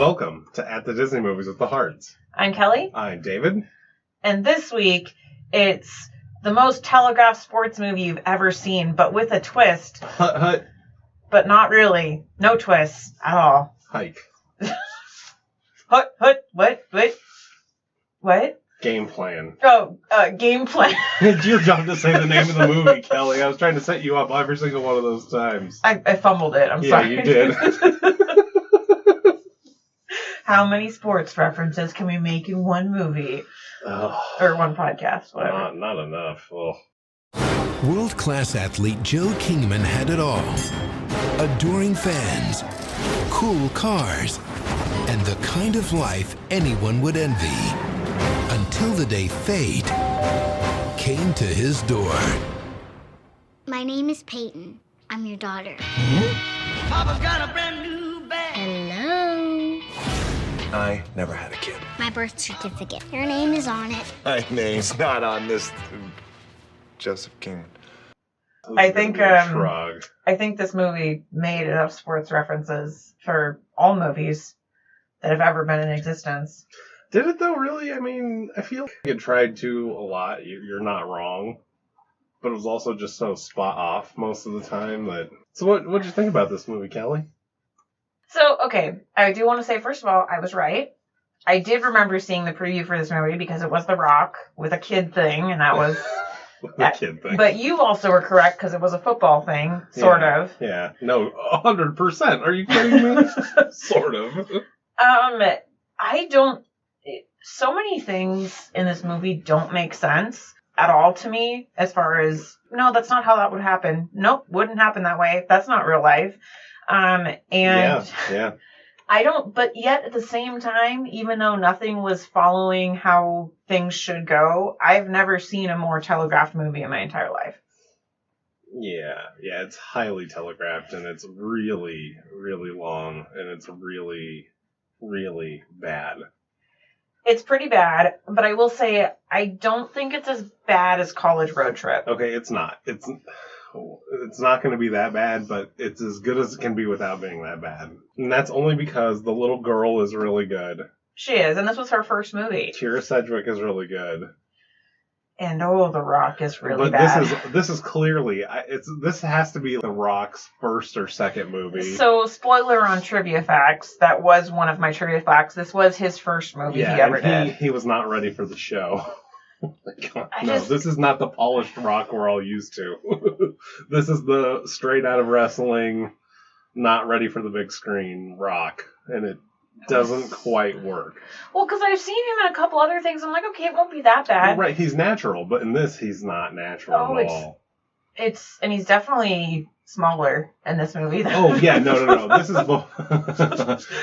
Welcome to At the Disney Movies with the Hearts. I'm Kelly. I'm David. And this week, it's the most telegraphed sports movie you've ever seen, but with a twist. Hut, hut. But not really. No twists at all. Hike. Hut, hut, what? What? Game plan. Oh, game plan. It's your job to say the name of the movie, Kelly. I was trying to set you up every single one of those times. I fumbled it. I'm sorry. Yeah, you did. How many sports references can we make in one movie? Or one podcast, whatever. Not enough. Ugh. World-class athlete Joe Kingman had it all. Adoring fans, cool cars, and the kind of life anyone would envy. Until the day fate came to his door. My name is Peyton. I'm your daughter. Papa's got a brand new bag. Hello. I never had a kid. My birth certificate. Your name is on it. My name's not on this. Joseph Kingman. I think Shrug. I think this movie made enough sports references for all movies that have ever been in existence. Did it though, really? I mean, I feel like it tried to a lot. You're not wrong. But it was also just so spot off most of the time that... So what'd you think about this movie, Kelly? So, okay, I do want to say, first of all, I was right. I did remember seeing the preview for this movie because it was The Rock with a kid thing, and that was... The kid thing. But you also were correct because it was a football thing, sort of. Yeah, no, 100%. Are you kidding me? Sort of. I don't... So many things in this movie don't make sense at all to me as far as, no, that's not how that would happen. Nope, wouldn't happen that way. That's not real life. Yeah. I don't, but yet at the same time, even though nothing was following how things should go, I've never seen a more telegraphed movie in my entire life. Yeah, it's highly telegraphed, and it's really, really long, and it's really, really bad. It's pretty bad, but I will say I don't think it's as bad as College Road Trip. Okay, it's not. It's not going to be that bad, but it's as good as it can be without being that bad. And that's only because the little girl is really good. She is, and this was her first movie. Tyra Sedgwick is really good. And The Rock is really bad. But this is clearly this has to be The Rock's first or second movie. So, spoiler on trivia facts. That was one of my trivia facts. This was his first movie he ever did. He was not ready for the show. This is not the polished Rock we're all used to. This is the straight out of wrestling, not ready for the big screen Rock, and it doesn't quite work. Well, because I've seen him in a couple other things. I'm like, okay, it won't be that bad. Right, he's natural, but in this, he's not natural at all. And he's definitely smaller in this movie. Oh, yeah, no. This is...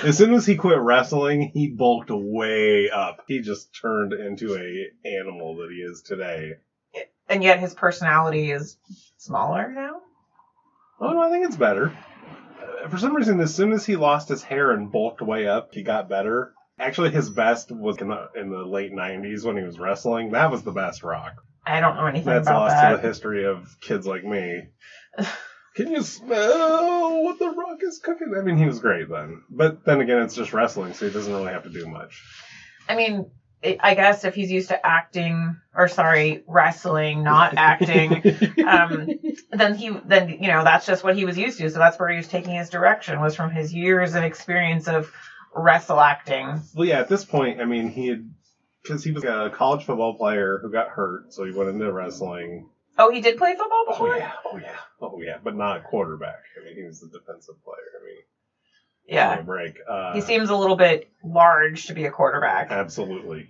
As soon as he quit wrestling, he bulked way up. He just turned into a animal that he is today. And yet his personality is smaller now? Oh, no, I think it's better. For some reason, as soon as he lost his hair and bulked way up, he got better. Actually, his best was in the late 90s when he was wrestling. That was the best Rock. I don't know anything That's about lost that. to the history of kids like me. Can you smell what the Rock is cooking? I mean, he was great then. But then again, it's just wrestling, so he doesn't really have to do much. I mean, I guess if he's used to wrestling, not acting, then that's just what he was used to. So that's where he was taking his direction, was from his years of experience of wrestle acting. Well, yeah, at this point, I mean, because he was a college football player who got hurt, so he went into wrestling. Oh, he did play football before? Oh, yeah, but not quarterback. I mean, he was the defensive player. I mean, yeah. Break. He seems a little bit large to be a quarterback. Absolutely.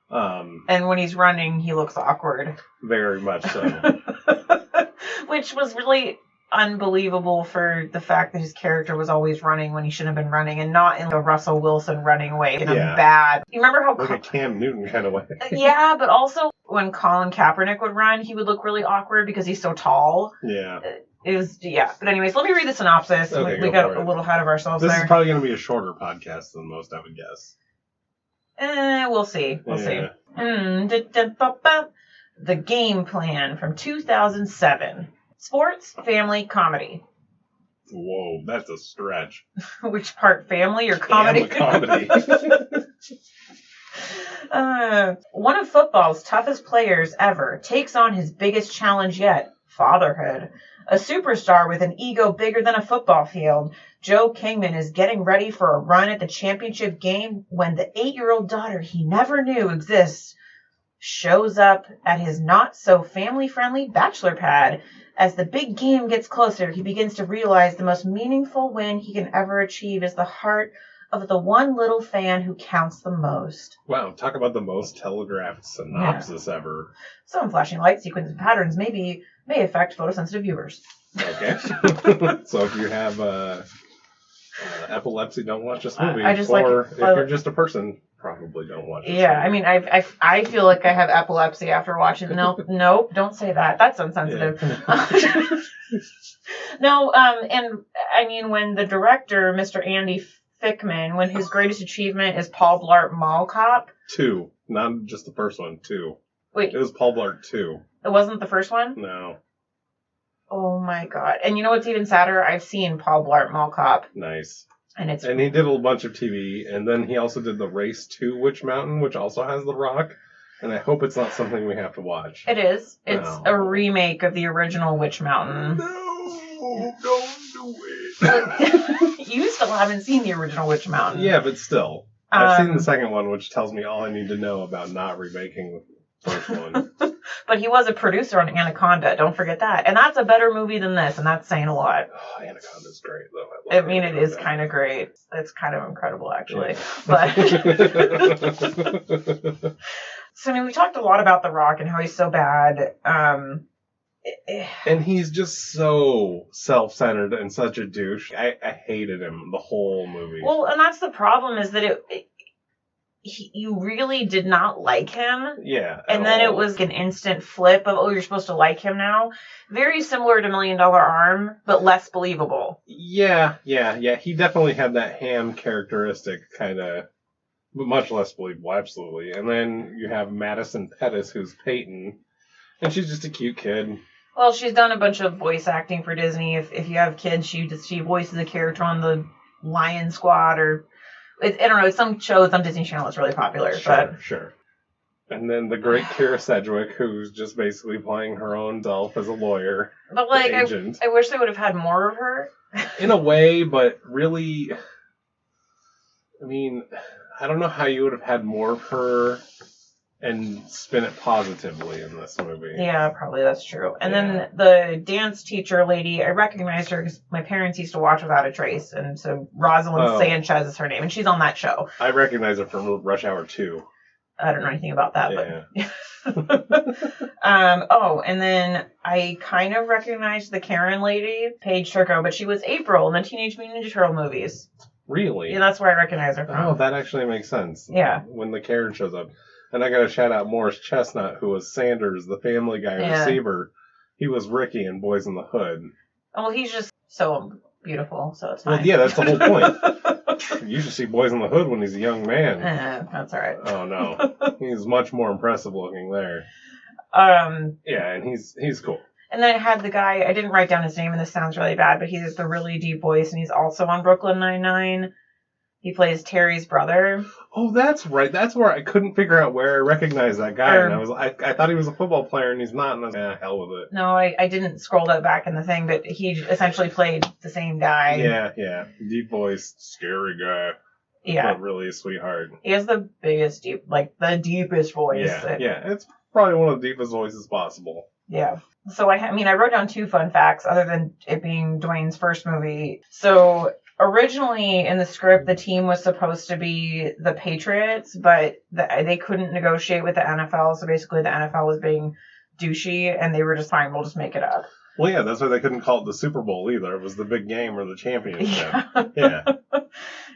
And when he's running, he looks awkward. Very much so. Which was really unbelievable for the fact that his character was always running when he shouldn't have been running, and not in the Russell Wilson running way in a bad... You remember how... Like a Cam Newton kind of way. Yeah, but also when Colin Kaepernick would run, he would look really awkward because he's so tall. Yeah. It was, yeah. But anyways, let me read the synopsis. Okay, we got a little ahead of ourselves there. This is probably going to be a shorter podcast than most, I would guess. We'll see. We'll see. The Game Plan from 2007. Sports, family, comedy. Whoa, that's a stretch. Which part, family or comedy? And comedy. One of football's toughest players ever takes on his biggest challenge yet, fatherhood. A superstar with an ego bigger than a football field, Joe Kingman is getting ready for a run at the championship game when the 8-year-old daughter he never knew exists shows up at his not-so-family-friendly bachelor pad. As the big game gets closer, he begins to realize the most meaningful win he can ever achieve is the heart of the one little fan who counts the most. Wow, talk about the most telegraphed synopsis ever. Some flashing light sequences and patterns may affect photosensitive viewers. Okay. So if you have epilepsy, don't watch this movie. If you're just a person, probably don't watch this movie. I mean, I feel like I have epilepsy after watching. Nope, don't say that. That's insensitive. Yeah. No, and I mean, when the director, Mr. Andy Fickman, when his greatest achievement is Paul Blart Mall Cop. 2, not just the first one, 2. Wait. It was Paul Blart 2. It wasn't the first one? No. Oh my god. And you know what's even sadder? I've seen Paul Blart Mall Cop. Nice. And he did a bunch of TV, and then he also did the Race 2 Witch Mountain, which also has The Rock, and I hope it's not something we have to watch. It is. It's a remake of the original Witch Mountain. No, don't do it. You still haven't seen the original Witch Mountain. Yeah, but still. I've seen the second one, which tells me all I need to know about not remaking the first one. But he was a producer on Anaconda. Don't forget that. And that's a better movie than this, and that's saying a lot. Oh, Anaconda's great, though. I mean, Anaconda. It is kind of great. It's kind of incredible, actually. Yeah. But so, I mean, we talked a lot about The Rock and how he's so bad. And he's just so self-centered and such a douche. I hated him the whole movie. Well, and that's the problem, is that you really did not like him. Yeah. And then it was an instant flip of, oh, you're supposed to like him now. Very similar to $1 Million Arm, but less believable. Yeah. He definitely had that Ham characteristic, kind of, but much less believable, absolutely. And then you have Madison Pettis, who's Peyton, and she's just a cute kid. Well, she's done a bunch of voice acting for Disney. If you have kids, she voices a character on the Lion Squad, or I don't know, some shows on Disney Channel is really popular. Sure. And then the great Kira Sedgwick, who's just basically playing her own self as a lawyer. But like, I wish they would have had more of her. In a way, but really, I mean, I don't know how you would have had more of her and spin it positively in this movie. Yeah, probably that's true. And then the dance teacher lady, I recognized her because my parents used to watch Without a Trace, and so Rosalind Sanchez is her name, and she's on that show. I recognize her from Rush Hour 2. I don't know anything about that, but and then I kind of recognized the Karen lady, Paige Turco, but she was April in the Teenage Mutant Ninja Turtle movies. Really? Yeah, that's where I recognize her from. Oh, that actually makes sense. Yeah. When the Karen shows up. And I gotta shout out Morris Chestnut, who was Sanders, the Family Guy receiver. He was Ricky in Boys in the Hood. Well, he's just so beautiful, so it's fine. Well, yeah, that's the whole point. You should see Boys in the Hood when he's a young man. That's all right. Oh, no. He's much more impressive looking there. Yeah, and he's cool. And then I had the guy, I didn't write down his name, and this sounds really bad, but he has the really deep voice, and he's also on Brooklyn Nine-Nine. He plays Terry's brother. Oh, that's right. That's where I couldn't figure out where I recognized that guy. And I thought he was a football player, and he's not. And I was like, hell with it. No, I didn't scroll that back in the thing, but he essentially played the same guy. Yeah. Deep voice, scary guy. Yeah. But really a sweetheart. He has the the deepest voice. Yeah. It's probably one of the deepest voices possible. Yeah. So I wrote down 2 fun facts other than it being Dwayne's first movie. So originally in the script, the team was supposed to be the Patriots, but they couldn't negotiate with the NFL. So basically the NFL was being douchey, and they were just fine, we'll just make it up. Well, yeah, that's why they couldn't call it the Super Bowl either. It was the big game or the championship. Yeah.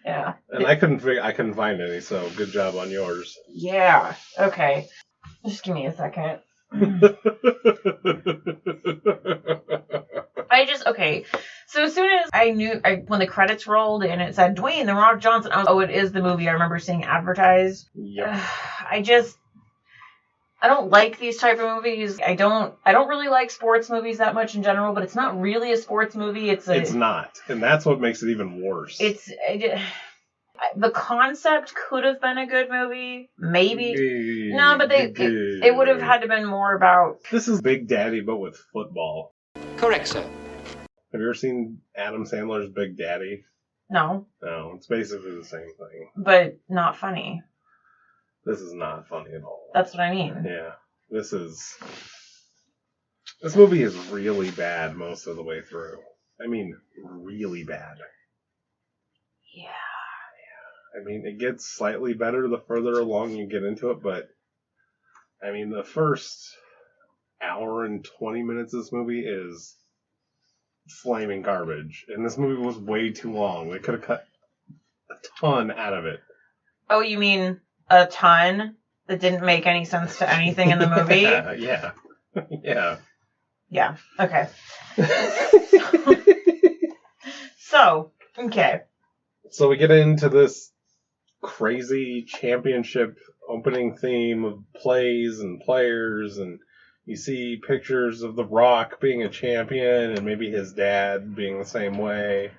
Yeah. And I couldn't find any, so good job on yours. Yeah. Okay. Just give me a second. Okay. So as soon as I knew, when the credits rolled and it said Dwayne The Rock Johnson, I was, it is the movie I remember seeing advertised. Yep. I don't like these type of movies. I don't really like sports movies that much in general, but it's not really a sports movie. It's not. And that's what makes it even worse. The concept could have been a good movie. Maybe. No, but it would have had to been more about... This is Big Daddy, but with football. Correct, sir. Have you ever seen Adam Sandler's Big Daddy? No. No, it's basically the same thing. But not funny. This is not funny at all. That's what I mean. Yeah. This movie is really bad most of the way through. I mean, really bad. Yeah. I mean, it gets slightly better the further along you get into it, but I mean, the first hour and 20 minutes of this movie is flaming garbage. And this movie was way too long. They could have cut a ton out of it. Oh, you mean a ton that didn't make any sense to anything in the movie? Yeah. Yeah. Yeah. Okay. So, okay. So we get into this crazy championship opening theme of plays and players, and you see pictures of The Rock being a champion and maybe his dad being the same way.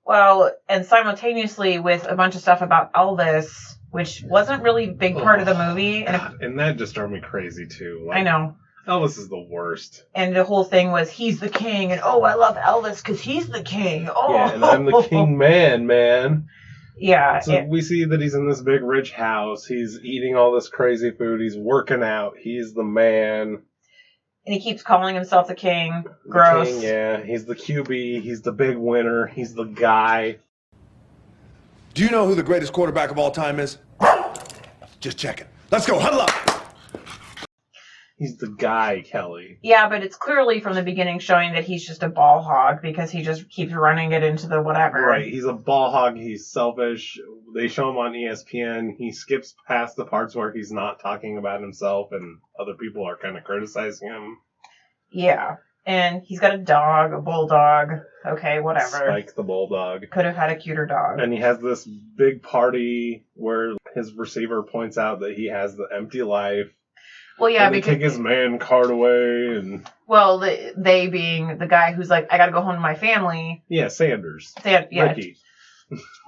Well, and simultaneously with a bunch of stuff about Elvis, which wasn't really a big part of the movie. And that just drove me crazy too. I know. Elvis is the worst. And the whole thing was, he's the king, and I love Elvis because he's the king. Oh, yeah, and I'm the king man. Yeah. So we see that he's in this big rich house. He's eating all this crazy food. He's working out. He's the man. And he keeps calling himself the king. Gross. The king, yeah. He's the QB. He's the big winner. He's the guy. Do you know who the greatest quarterback of all time is? Just checking. Let's go. Huddle up. He's the guy, Kelly. Yeah, but it's clearly from the beginning showing that he's just a ball hog because he just keeps running it into the whatever. Right, he's a ball hog. He's selfish. They show him on ESPN. He skips past the parts where he's not talking about himself and other people are kind of criticizing him. Yeah, and he's got a dog, a bulldog. Okay, whatever. Spike the bulldog. Could have had a cuter dog. And he has this big party where his receiver points out that he has the empty life. Well, yeah, and they take his man card away, and they being the guy who's like, I gotta go home to my family. Yeah, Sanders. Yeah. Ricky.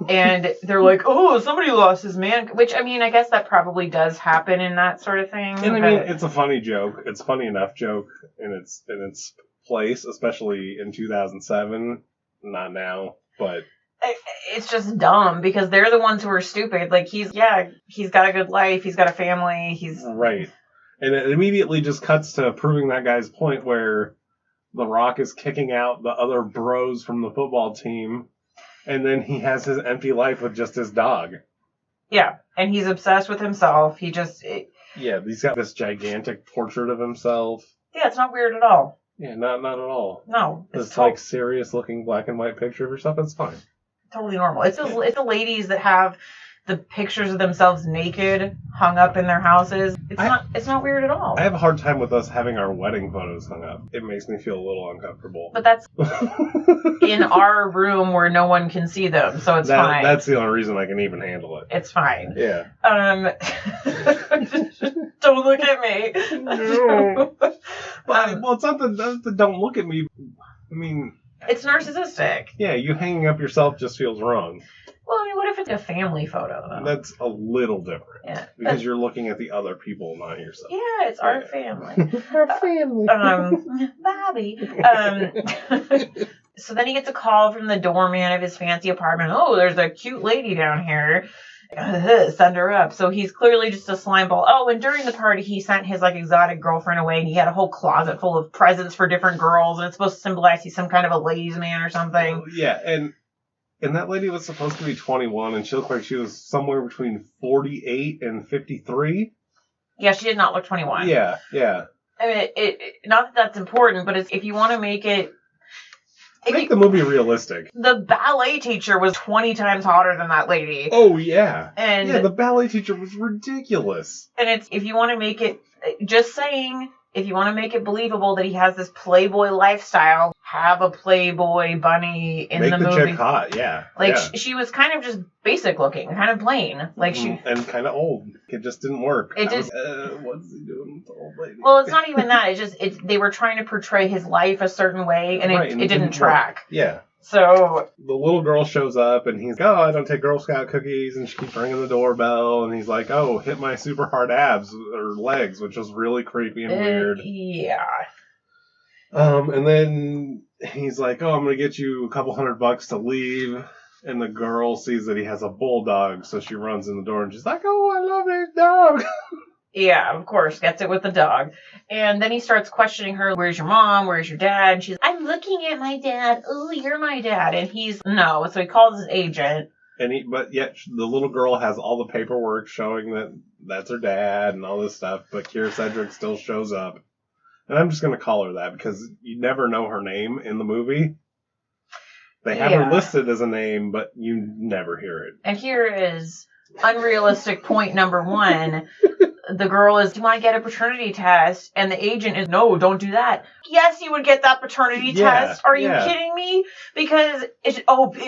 And they're like, oh, somebody lost his man. Which, I mean, I guess that probably does happen in that sort of thing. And I mean, it's a funny joke. It's a funny enough joke in its place, especially in 2007. Not now, but it's just dumb because they're the ones who are stupid. Like he's got a good life. He's got a family. He's right. And it immediately just cuts to proving that guy's point where The Rock is kicking out the other bros from the football team, and then he has his empty life with just his dog. Yeah, and he's obsessed with himself. He's got this gigantic portrait of himself. Yeah, it's not weird at all. Yeah, not at all. No. It's like serious-looking black and white picture of yourself. It's fine. Totally normal. It's the ladies that have the pictures of themselves naked hung up in their houses. It's not weird at all. I have a hard time with us having our wedding photos hung up. It makes me feel a little uncomfortable. But that's in our room where no one can see them, so it's fine. That's the only reason I can even handle it. It's fine. Yeah. Don't look at me. No. Well, it's not the don't look at me. I mean, it's narcissistic. Yeah, you hanging up yourself just feels wrong. Well, I mean, what if it's a family photo, though? That's a little different. Yeah. Because you're looking at the other people, not yourself. Yeah, it's our family. Our family. Bobby. So then he gets a call from the doorman of his fancy apartment. Oh, there's a cute lady down here. Send her up. So he's clearly just a slime ball. Oh, and during the party, he sent his exotic girlfriend away, and he had a whole closet full of presents for different girls, and it's supposed to symbolize he's some kind of a ladies' man or something. Yeah, and that lady was supposed to be 21, and she looked like she was somewhere between 48 and 53. Yeah, she did not look 21. Yeah. I mean, not that that's important, but if you want to make it... Make the movie realistic. The ballet teacher was 20 times hotter than that lady. Oh, yeah. And the ballet teacher was ridiculous. And if you want to make it... Just saying, if you want to make it believable that he has this playboy lifestyle, have a Playboy bunny in Make the the movie. chick hot, yeah. Like, yeah. she was kind of just basic looking, kind of plain. Like, she... And kind of old. It just didn't work. It did. What's he doing with the old lady? Well, it's not even that. It's just, they were trying to portray his life a certain way, and it didn't track. Work. Yeah. So... The little girl shows up, and he's like, oh, I don't take Girl Scout cookies, and she keeps ringing the doorbell, and he's like, oh, hit my super hard abs, or legs, which was really creepy and weird. Yeah. And then he's like, oh, I'm going to get you a couple $100 to leave. And the girl sees that he has a bulldog, so she runs in the door and she's like, oh, I love this dog. Yeah, of course, gets it with the dog. And then he starts questioning her, where's your mom, where's your dad? And she's, I'm looking at my dad. Oh, you're my dad. And he's, no. So he calls his agent. But yet the little girl has all the paperwork showing that that's her dad and all this stuff, but Keira Sedgwick still shows up. And I'm just going to call her that because you never know her name in the movie. They have her listed as a name, but you never hear it. And here is unrealistic point number 1. The girl is, do you want to get a paternity test? And the agent is, no, don't do that. Yes, you would get that paternity test. Are you kidding me? Because,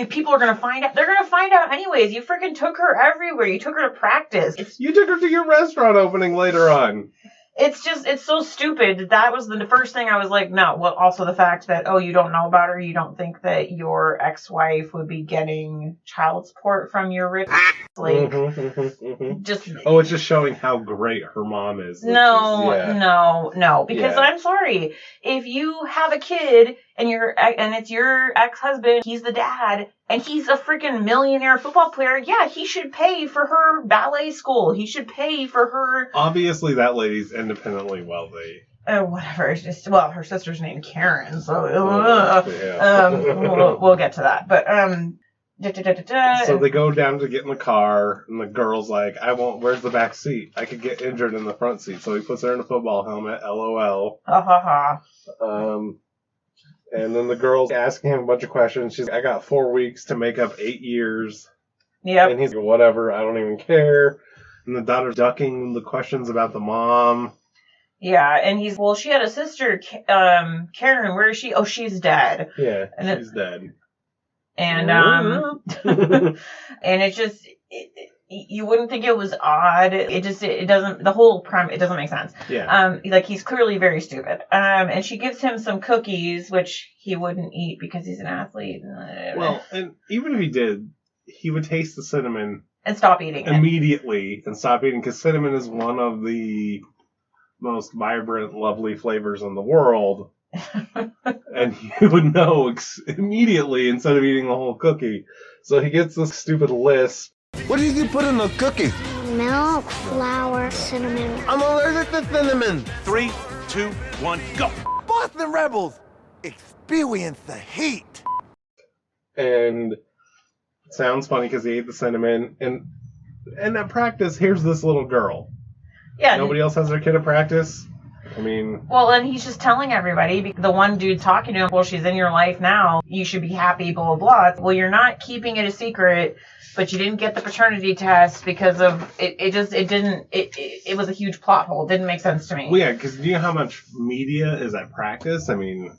people are going to find out. They're going to find out anyways. You freaking took her everywhere. You took her to practice. You took her to your restaurant opening later on. It's just, it's so stupid. That was the first thing I was like, no. Well, also the fact that, you don't know about her. You don't think that your ex-wife would be getting child support from your rich, like, just... Oh, it's just showing how great her mom is. No. Because I'm sorry. If you have a kid and it's your ex-husband, he's the dad, and he's a freaking millionaire football player, yeah, he should pay for her ballet school. He should pay for her... Obviously, that lady's independently wealthy. Whatever. It's just, well, her sister's named Karen, so... we'll get to that. But, So they go down to get in the car, and the girl's like, where's the back seat? I could get injured in the front seat. So he puts her in a football helmet, LOL. And then the girl's asking him a bunch of questions. She's like, I got 4 weeks to make up 8 years. Yep. And he's like, whatever, I don't even care. And the daughter's ducking the questions about the mom. Yeah, and he's, well, she had a sister, Karen, where is she? Oh, she's dead. Yeah, she's dead. And, and it's just, you wouldn't think it was odd. It doesn't, the whole premise, it doesn't make sense. Yeah. Like, he's clearly very stupid. And she gives him some cookies, which he wouldn't eat because he's an athlete. Well, and even if he did, he would taste the cinnamon. And stop eating it. Immediately, and stop eating, because cinnamon is one of the most vibrant, lovely flavors in the world. And he would know immediately instead of eating the whole cookie. So he gets this stupid list. What did you put in the cookie? Milk, flour, cinnamon. I'm allergic to cinnamon. 3, 2, 1, go! Boston Rebels, experience the heat. And it sounds funny because he ate the cinnamon. And at practice, here's this little girl. Yeah. Nobody else has their kid at practice. I mean... Well, and he's just telling everybody, the one dude talking to him, well, she's in your life now, you should be happy, blah, blah, blah. Well, you're not keeping it a secret, but you didn't get the paternity test because of, it was a huge plot hole. It didn't make sense to me. Well, yeah, because do you know how much media is at practice? I mean,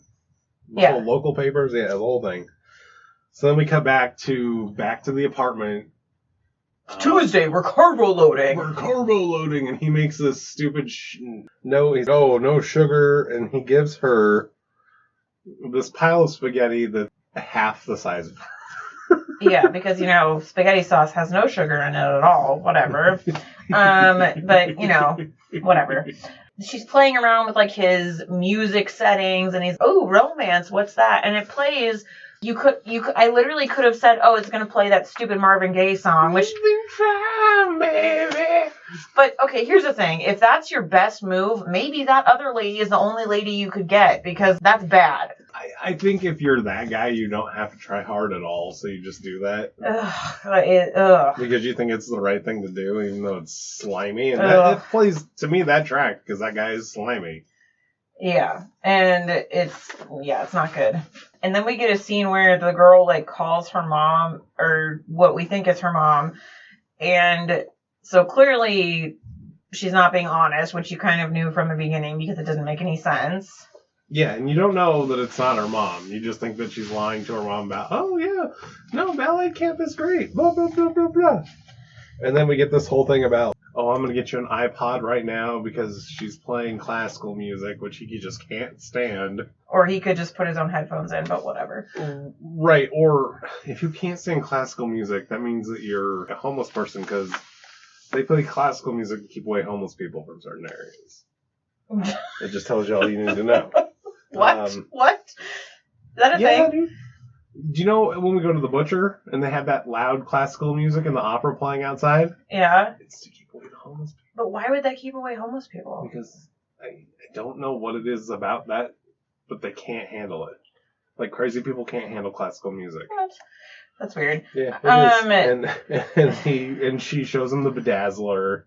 local papers, the whole thing. So then we cut back to the apartment. It's Tuesday, we're carbo loading. And he makes this stupid no sugar, and he gives her this pile of spaghetti that's half the size of her. Yeah, because, spaghetti sauce has no sugar in it at all, whatever. But, whatever. She's playing around with, like, his music settings, and he's, romance, what's that? And it plays... I literally could have said, it's going to play that stupid Marvin Gaye song, which... Fine, baby. But, okay, here's the thing. If that's your best move, maybe that other lady is the only lady you could get, because that's bad. I think if you're that guy, you don't have to try hard at all, so you just do that. Because you think it's the right thing to do, even though it's slimy. And it plays, to me, that track, because that guy is slimy. Yeah, and it's not good. And then we get a scene where the girl, like, calls her mom, or what we think is her mom, and so clearly she's not being honest, which you kind of knew from the beginning because it doesn't make any sense. Yeah, and you don't know that it's not her mom. You just think that she's lying to her mom about, oh yeah, no, ballet camp is great, blah, blah, blah, blah, blah. And then we get this whole thing about, oh, I'm going to get you an iPod right now because she's playing classical music, which he just can't stand. Or he could just put his own headphones in, but whatever. Right, or if you can't stand classical music, that means that you're a homeless person because they play classical music to keep away homeless people from certain areas. It just tells you all you need to know. What? What? Is that a thing? Dude. Do you know when we go to the butcher and they have that loud classical music and the opera playing outside? Yeah. It's to keep away the homeless people. But why would that keep away homeless people? Because I don't know what it is about that, but they can't handle it. Like, crazy people can't handle classical music. What? That's weird. Yeah, it is. And she shows him the bedazzler.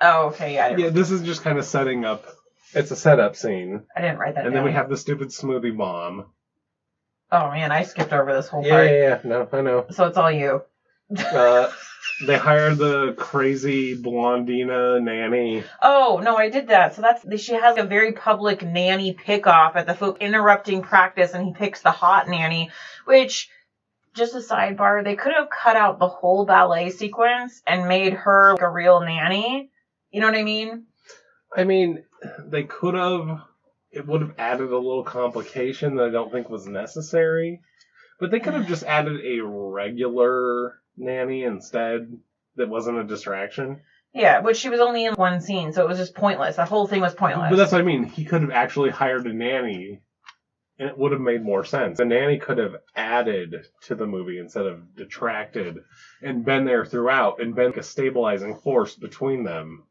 Oh, okay, yeah. This is just kind of setting up. It's a setup scene. I didn't write that down. And then we have the stupid smoothie bomb. Oh, man, I skipped over this whole part. Yeah, no, I know. So it's all you. They hired the crazy blondina nanny. Oh, no, I did that. So she has a very public nanny pick-off at the foot, interrupting practice, and he picks the hot nanny, which, just a sidebar, they could have cut out the whole ballet sequence and made her like a real nanny. You know what I mean? I mean, they could have. It would have added a little complication that I don't think was necessary. But they could have just added a regular nanny instead that wasn't a distraction. Yeah, but she was only in one scene, so it was just pointless. The whole thing was pointless. But that's what I mean. He could have actually hired a nanny, and it would have made more sense. The nanny could have added to the movie instead of detracted, and been there throughout, and been like a stabilizing force between them.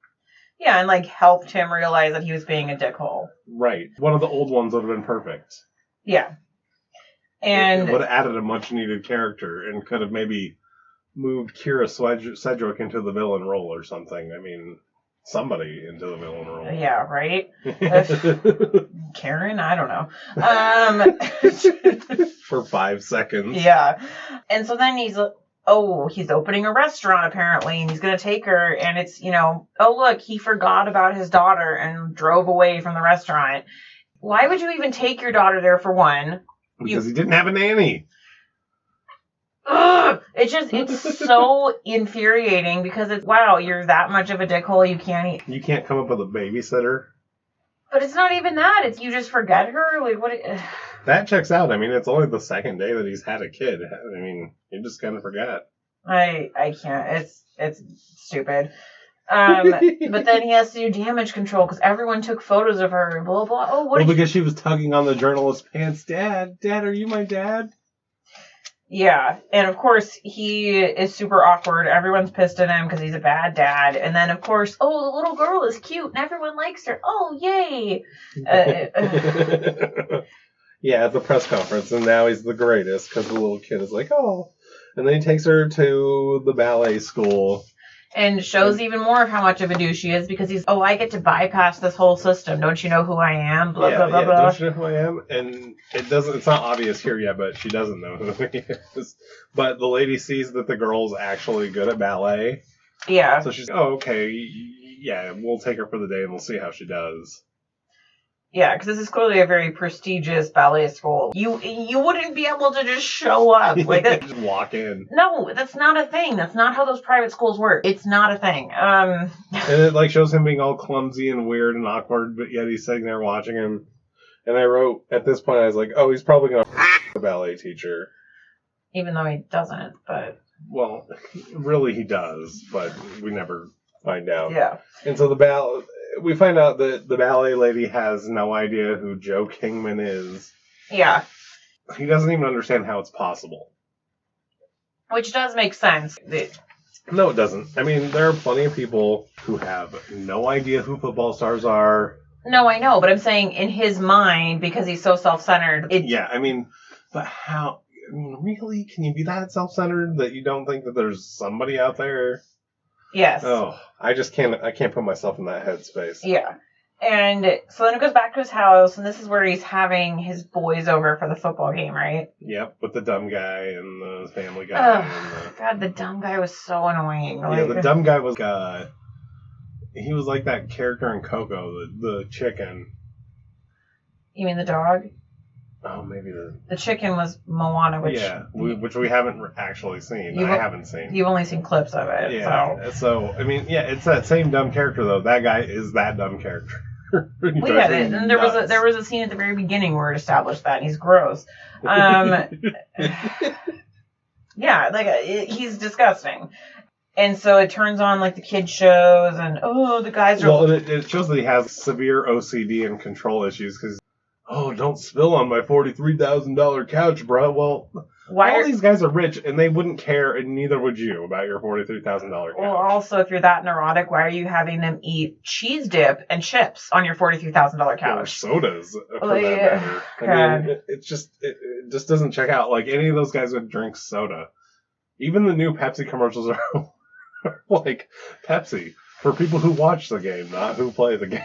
Yeah, and like helped him realize that he was being a dickhole. Right. One of the old ones would have been perfect. Yeah. And it would have added a much needed character and could have maybe moved Kira Sedgwick into the villain role or something. I mean, somebody into the villain role. Yeah, right? Karen? I don't know. For 5 seconds. Yeah. And so then he's opening a restaurant apparently, and he's going to take her, and it's, oh, look, he forgot about his daughter and drove away from the restaurant. Why would you even take your daughter there, for one? Because he didn't have a nanny. Ugh! It's so infuriating because wow, you're that much of a dickhole, you can't come up with a babysitter. But it's not even that. It's you just forget her. Like what? That checks out. I mean, it's only the second day that he's had a kid. I mean, you just kind of forget. I can't. It's stupid. But then he has to do damage control because everyone took photos of her. Blah blah. Oh, what? Because she was tugging on the journalist's pants. Dad, are you my dad? Yeah, and of course he is super awkward. Everyone's pissed at him because he's a bad dad. And then of course, oh, the little girl is cute and everyone likes her. Oh, yay! Yeah, at the press conference, and now he's the greatest because the little kid is like, oh. And then he takes her to the ballet school. And shows even more of how much of a douche he is because I get to bypass this whole system. Don't you know who I am? Blah, blah, blah, blah. Don't you know who I am? And it's not obvious here yet, but she doesn't know who he is. But the lady sees that the girl's actually good at ballet. Yeah. So she's, oh, okay, yeah, we'll take her for the day and we'll see how she does. Yeah, because this is clearly a very prestigious ballet school. You wouldn't be able to just show up like just walk in. No, that's not a thing. That's not how those private schools work. It's not a thing. And it shows him being all clumsy and weird and awkward, but yet he's sitting there watching him. And I wrote at this point, I was like, oh, he's probably gonna the ballet teacher. Even though he doesn't, but well, really he does, but we never find out. Yeah. And so we find out that the ballet lady has no idea who Joe Kingman is. Yeah. He doesn't even understand how it's possible. Which does make sense. No, it doesn't. I mean, there are plenty of people who have no idea who football stars are. No, I know, but I'm saying in his mind, because he's so self-centered. Yeah, I mean, but how? I mean, really? Can you be that self-centered that you don't think that there's somebody out there? Yes. Oh, I can't put myself in that headspace. Yeah. And so then it goes back to his house, and this is where he's having his boys over for the football game, right? Yep, with the dumb guy and the family guy. God, the dumb guy was so annoying. Yeah, the dumb guy was, he was like that character in Coco, the chicken. You mean the dog? Oh, maybe the chicken was Moana, which which we haven't actually seen. I haven't seen. You've only seen clips of it. Yeah. So I mean, yeah, it's that same dumb character though. That guy is that dumb character. We get it, and there was a scene at the very beginning where it established that he's gross. Yeah, like he's disgusting. And so it turns on like the kid shows, and the guys are. Well, it shows that he has severe OCD and control issues because. Oh, don't spill on my $43,000 couch, bro. Well, all these guys are rich, and they wouldn't care, and neither would you, about your $43,000 couch. Well, also, if you're that neurotic, why are you having them eat cheese dip and chips on your $43,000 couch? Or sodas, for that matter. I mean, it just doesn't check out. Like, any of those guys would drink soda. Even the new Pepsi commercials are like Pepsi for people who watch the game, not who play the game.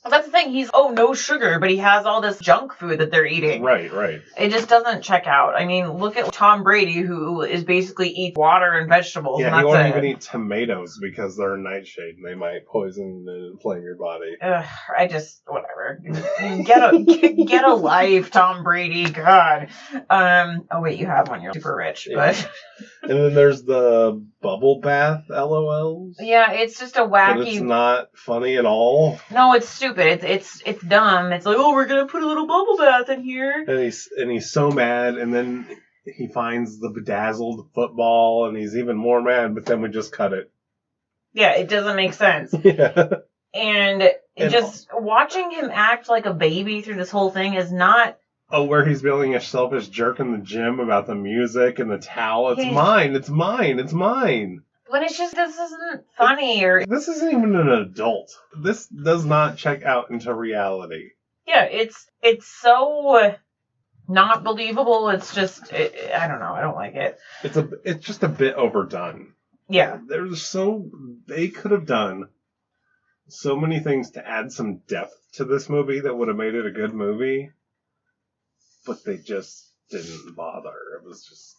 Well, that's the thing. He's, no sugar, but he has all this junk food that they're eating. Right. It just doesn't check out. I mean, look at Tom Brady, who is basically eats water and vegetables. Yeah, and he won't even eat tomatoes because they're a nightshade and they might poison and inflame your body. Whatever. Get a life, Tom Brady. God. Oh, wait, you have one. You're super rich. Yeah. But. And then there's the bubble bath LOLs. Yeah, it's just a wacky. But it's not funny at all. No, it's stupid. It's dumb. It's like, we're gonna put a little bubble bath in here. And he's so mad, and then he finds the bedazzled football, and he's even more mad. But then we just cut it. Yeah, it doesn't make sense. Yeah. And just watching him act like a baby through this whole thing is not. Oh, where he's being a selfish jerk in the gym about the music and the towel. It's mine. But it's just, this isn't funny. This isn't even an adult. This does not check out into reality. Yeah, it's so not believable. It's just, I don't know. I don't like it. It's just a bit overdone. Yeah. They could have done so many things to add some depth to this movie that would have made it a good movie. But they just didn't bother.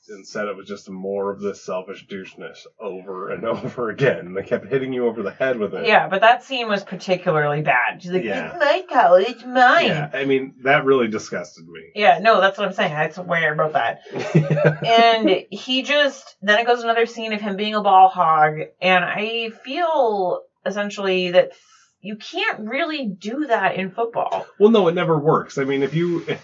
Instead it was just more of this selfish doucheness over and over again. They kept hitting you over the head with it. Yeah, but that scene was particularly bad. She's like, it's my cow, it's mine. Yeah, I mean, that really disgusted me. Yeah, no, that's what I'm saying. That's why I wrote that. And then it goes another scene of him being a ball hog, and I feel essentially that you can't really do that in football. Well, no, it never works. I mean, the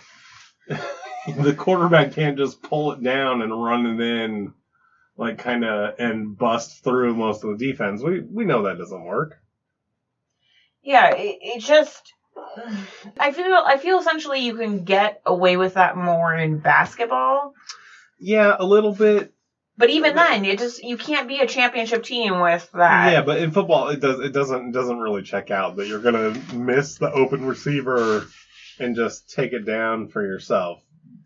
quarterback can't just pull it down and run it in, like and bust through most of the defense. We know that doesn't work. Yeah, it just. I feel essentially you can get away with that more in basketball. Yeah, a little bit. But even then, you can't be a championship team with that. Yeah, but in football, it doesn't really check out that you're gonna miss the open receiver and just take it down for yourself.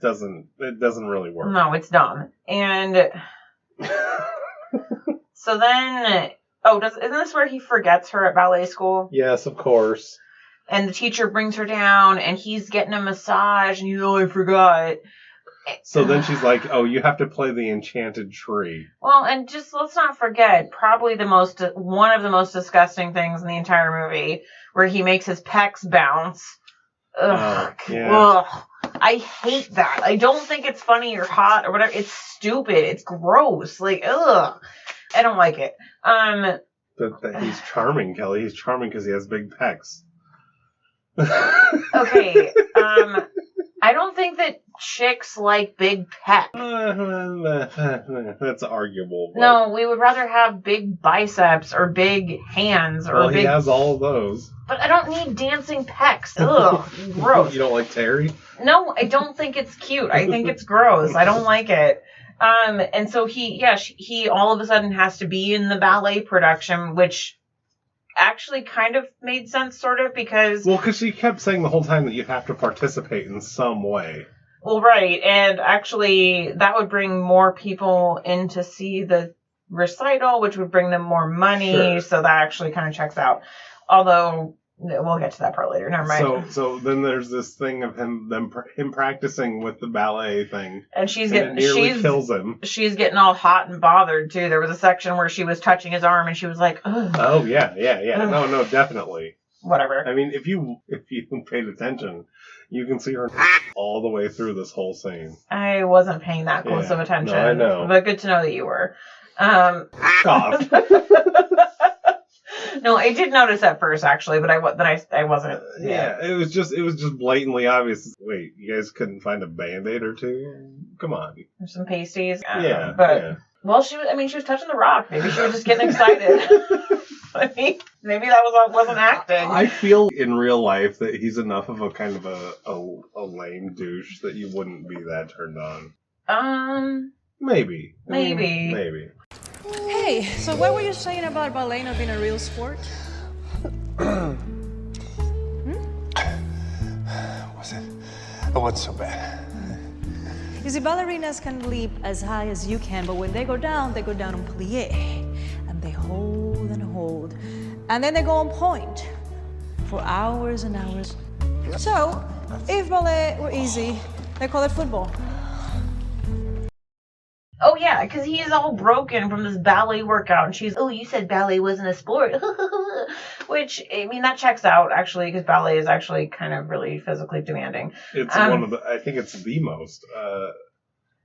It doesn't really work. No, it's dumb. And so then, isn't this where he forgets her at ballet school? Yes, of course. And the teacher brings her down, and he's getting a massage, and I forgot. So then she's like, you have to play the enchanted tree. Well, and just let's not forget, probably one of the most disgusting things in the entire movie, where he makes his pecs bounce. Ugh. Yeah. Ugh. I hate that. I don't think it's funny or hot or whatever. It's stupid. It's gross. Like, ugh. I don't like it. But he's charming, Kelly. He's charming because he has big pecs. Okay. I don't think that chicks like big pecs. That's arguable. No, we would rather have big biceps or big hands or he has all of those. But I don't need dancing pecs. Ugh, gross. You don't like Terry? No, I don't think it's cute. I think it's gross. I don't like it. And so he all of a sudden has to be in the ballet production, which actually kind of made sense, sort of, because... Well, because she kept saying the whole time that you have to participate in some way. Well, right, and actually that would bring more people in to see the recital, which would bring them more money, sure. So that actually kind of checks out. Although, we'll get to that part later, never mind. So then there's this thing of him practicing with the ballet thing. And it nearly kills him. She's getting all hot and bothered, too. There was a section where she was touching his arm, and she was like, ugh. Oh, yeah. No, definitely. whatever. I mean, if you paid attention, you can see her all the way through this whole scene. I wasn't paying that close of attention. No, I know. But good to know that you were. God. No, I did notice at first, actually, but I wasn't. Yeah, it was just blatantly obvious. Wait, you guys couldn't find a Band-Aid or two? Come on. There's some pasties. Yeah, but yeah. Well, she was touching the rock. Maybe she was just getting excited. I mean, maybe that wasn't acting. I feel in real life that he's enough of a kind of a lame douche that you wouldn't be that turned on. Maybe. Maybe. Hey, so what were you saying about ballet not being a real sport? It wasn't so bad. You see, ballerinas can leap as high as you can, but when they go down on plie. And they hold and hold. And then they go on point for hours and hours. So, if ballet were easy, they call it football. Oh, yeah, because he is all broken from this ballet workout. And she's, oh, you said ballet wasn't a sport. Which, I mean, that checks out, actually, because ballet is actually kind of really physically demanding. It's one of the, I think it's the most.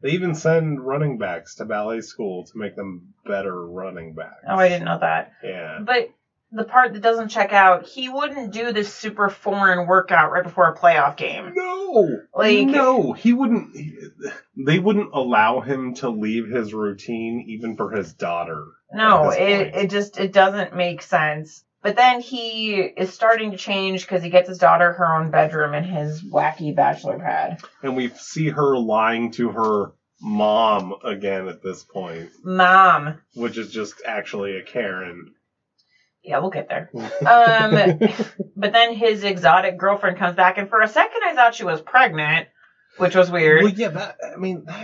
They even send running backs to ballet school to make them better running backs. Oh, I didn't know that. Yeah. But the part that doesn't check out, he wouldn't do this super foreign workout right before a playoff game. No, he wouldn't. They wouldn't allow him to leave his routine even for his daughter. No, it doesn't make sense. But then he is starting to change because he gets his daughter her own bedroom in his wacky bachelor pad. And we see her lying to her mom again at this point. Mom. Which is just actually a Karen. Yeah, we'll get there. But then his exotic girlfriend comes back, and for a second I thought she was pregnant, which was weird. Well, yeah,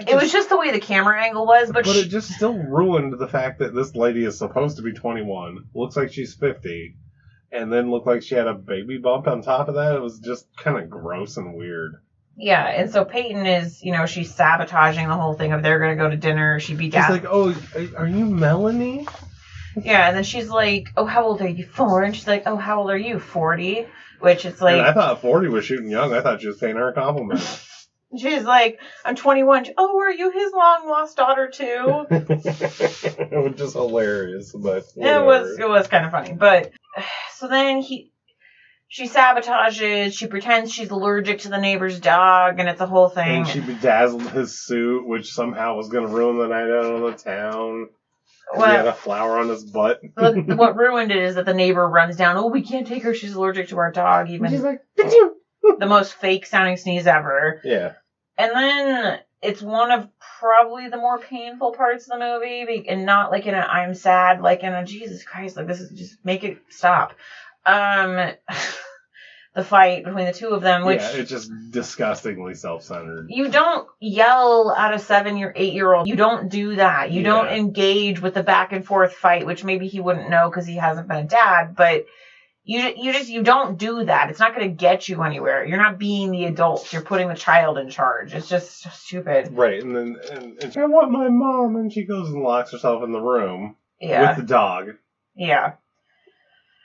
it was just the way the camera angle was, but it just still ruined the fact that this lady is supposed to be 21, looks like she's 50, and then looked like she had a baby bump on top of that. It was just kind of gross and weird. Yeah, and so Peyton is, she's sabotaging the whole thing of they're going to go to dinner. She's like, oh, are you Melanie? Yeah, and then she's like, oh, how old are you? 4? And she's like, oh, how old are you? 40? Which it's like... And I thought 40 was shooting young. I thought she was paying her a compliment. She's like, I'm 21. Oh, are you his long-lost daughter, too? It was just hilarious, but... Whatever. It was kind of funny. But, so then she sabotages, she pretends she's allergic to the neighbor's dog, and it's a whole thing. And she bedazzled his suit, which somehow was going to ruin the night out on the town. He had a flower on his butt. What ruined it is that the neighbor runs down, oh, we can't take her, she's allergic to our dog. Even she's like, the most fake-sounding sneeze ever. Yeah. And then it's one of probably the more painful parts of the movie, and not like in a I'm sad, like in a Jesus Christ, like this is just make it stop. The fight between the two of them, which... Yeah, it's just disgustingly self-centered. You don't yell at a 7-8-year-old. You don't do that. You don't engage with the back and forth fight, which maybe he wouldn't know because he hasn't been a dad, but you don't do that. It's not going to get you anywhere. You're not being the adult. You're putting the child in charge. It's just so stupid. Right, and then and I want my mom, and she goes and locks herself in the room with the dog. Yeah.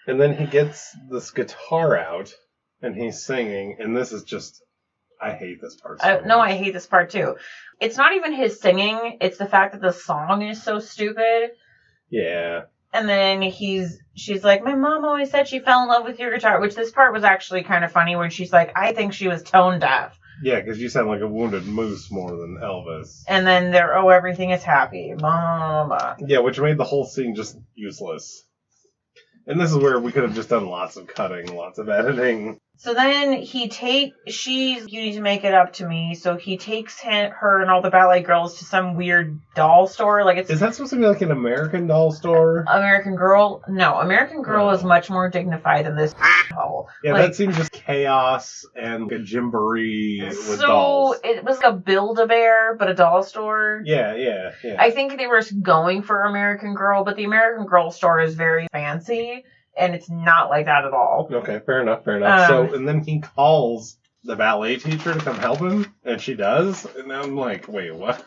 And then he gets this guitar out. And he's singing, and this is just... I hate this part so much. No, I hate this part, too. It's not even his singing. It's the fact that the song is so stupid. Yeah. And then she's like, my mom always said she fell in love with your guitar, which this part was actually kind of funny, where she's like, I think she was tone deaf. Yeah, because you sound like a wounded moose more than Elvis. And then everything is happy. Blah, blah, blah. Yeah, which made the whole scene just useless. And this is where we could have just done lots of cutting, lots of editing. So then you need to make it up to me. So he takes her and all the ballet girls to some weird doll store. Is that supposed to be like an American doll store? American Girl? No, American Girl is much more dignified than this hole. Yeah, that seems just chaos and a gymboree with dolls. So it was like a Build-A-Bear, but a doll store. Yeah. I think they were going for American Girl, but the American Girl store is very fancy. And it's not like that at all. Okay, fair enough. And then he calls the ballet teacher to come help him, and she does. And I'm like, wait, what?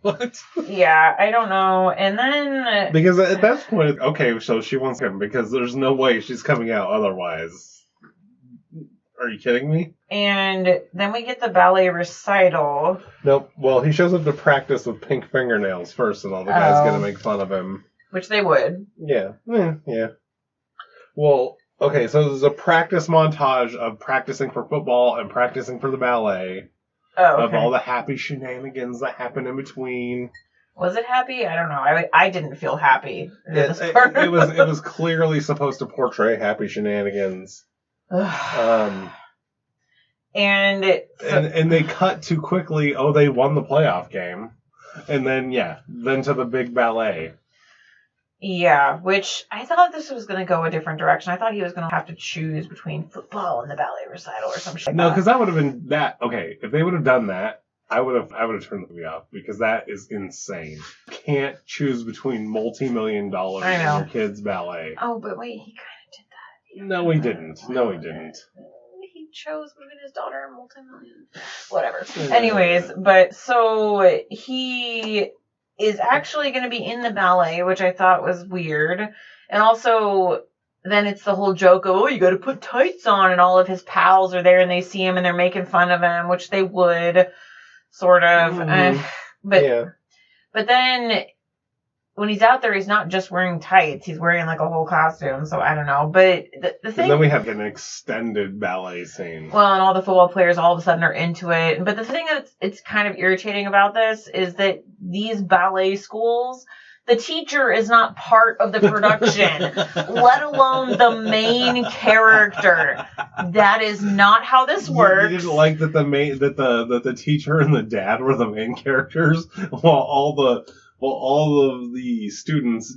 What? Yeah, I don't know. And then... Because at that point, okay, so she wants him, because there's no way she's coming out otherwise. Are you kidding me? And then we get the ballet recital. Nope. Well, he shows up to practice with pink fingernails first, and all the guys gonna make fun of him. Which they would. Yeah. Yeah. Well, okay, so there's a practice montage of practicing for football and practicing for the ballet. Oh, okay. Of all the happy shenanigans that happen in between. Was it happy? I don't know. I didn't feel happy. It was clearly supposed to portray happy shenanigans. And they cut too quickly. Oh, they won the playoff game, and then to the big ballet. Yeah, which I thought this was going to go a different direction. I thought he was going to have to choose between football and the ballet recital or some shit. No, because that would have been that. Okay, if they would have done that, I would have turned the movie off because that is insane. You can't choose between multi-million-dollar and your kid's ballet. Oh, but wait, he kind of did that. No, he didn't. He chose between his daughter and multi-million. Whatever. Anyways, but so he is actually going to be in the ballet, which I thought was weird. And also, then it's the whole joke of, oh, you got to put tights on, and all of his pals are there and they see him and they're making fun of him, which they would, sort of. But then when he's out there, he's not just wearing tights. He's wearing like a whole costume. So I don't know. But the thing. And then we have an extended ballet scene. Well, and all the football players all of a sudden are into it. But the thing that's it's kind of irritating about this is that these ballet schools, the teacher is not part of the production, let alone the main character. That is not how this works. You didn't like that the teacher and the dad were the main characters, while all of the students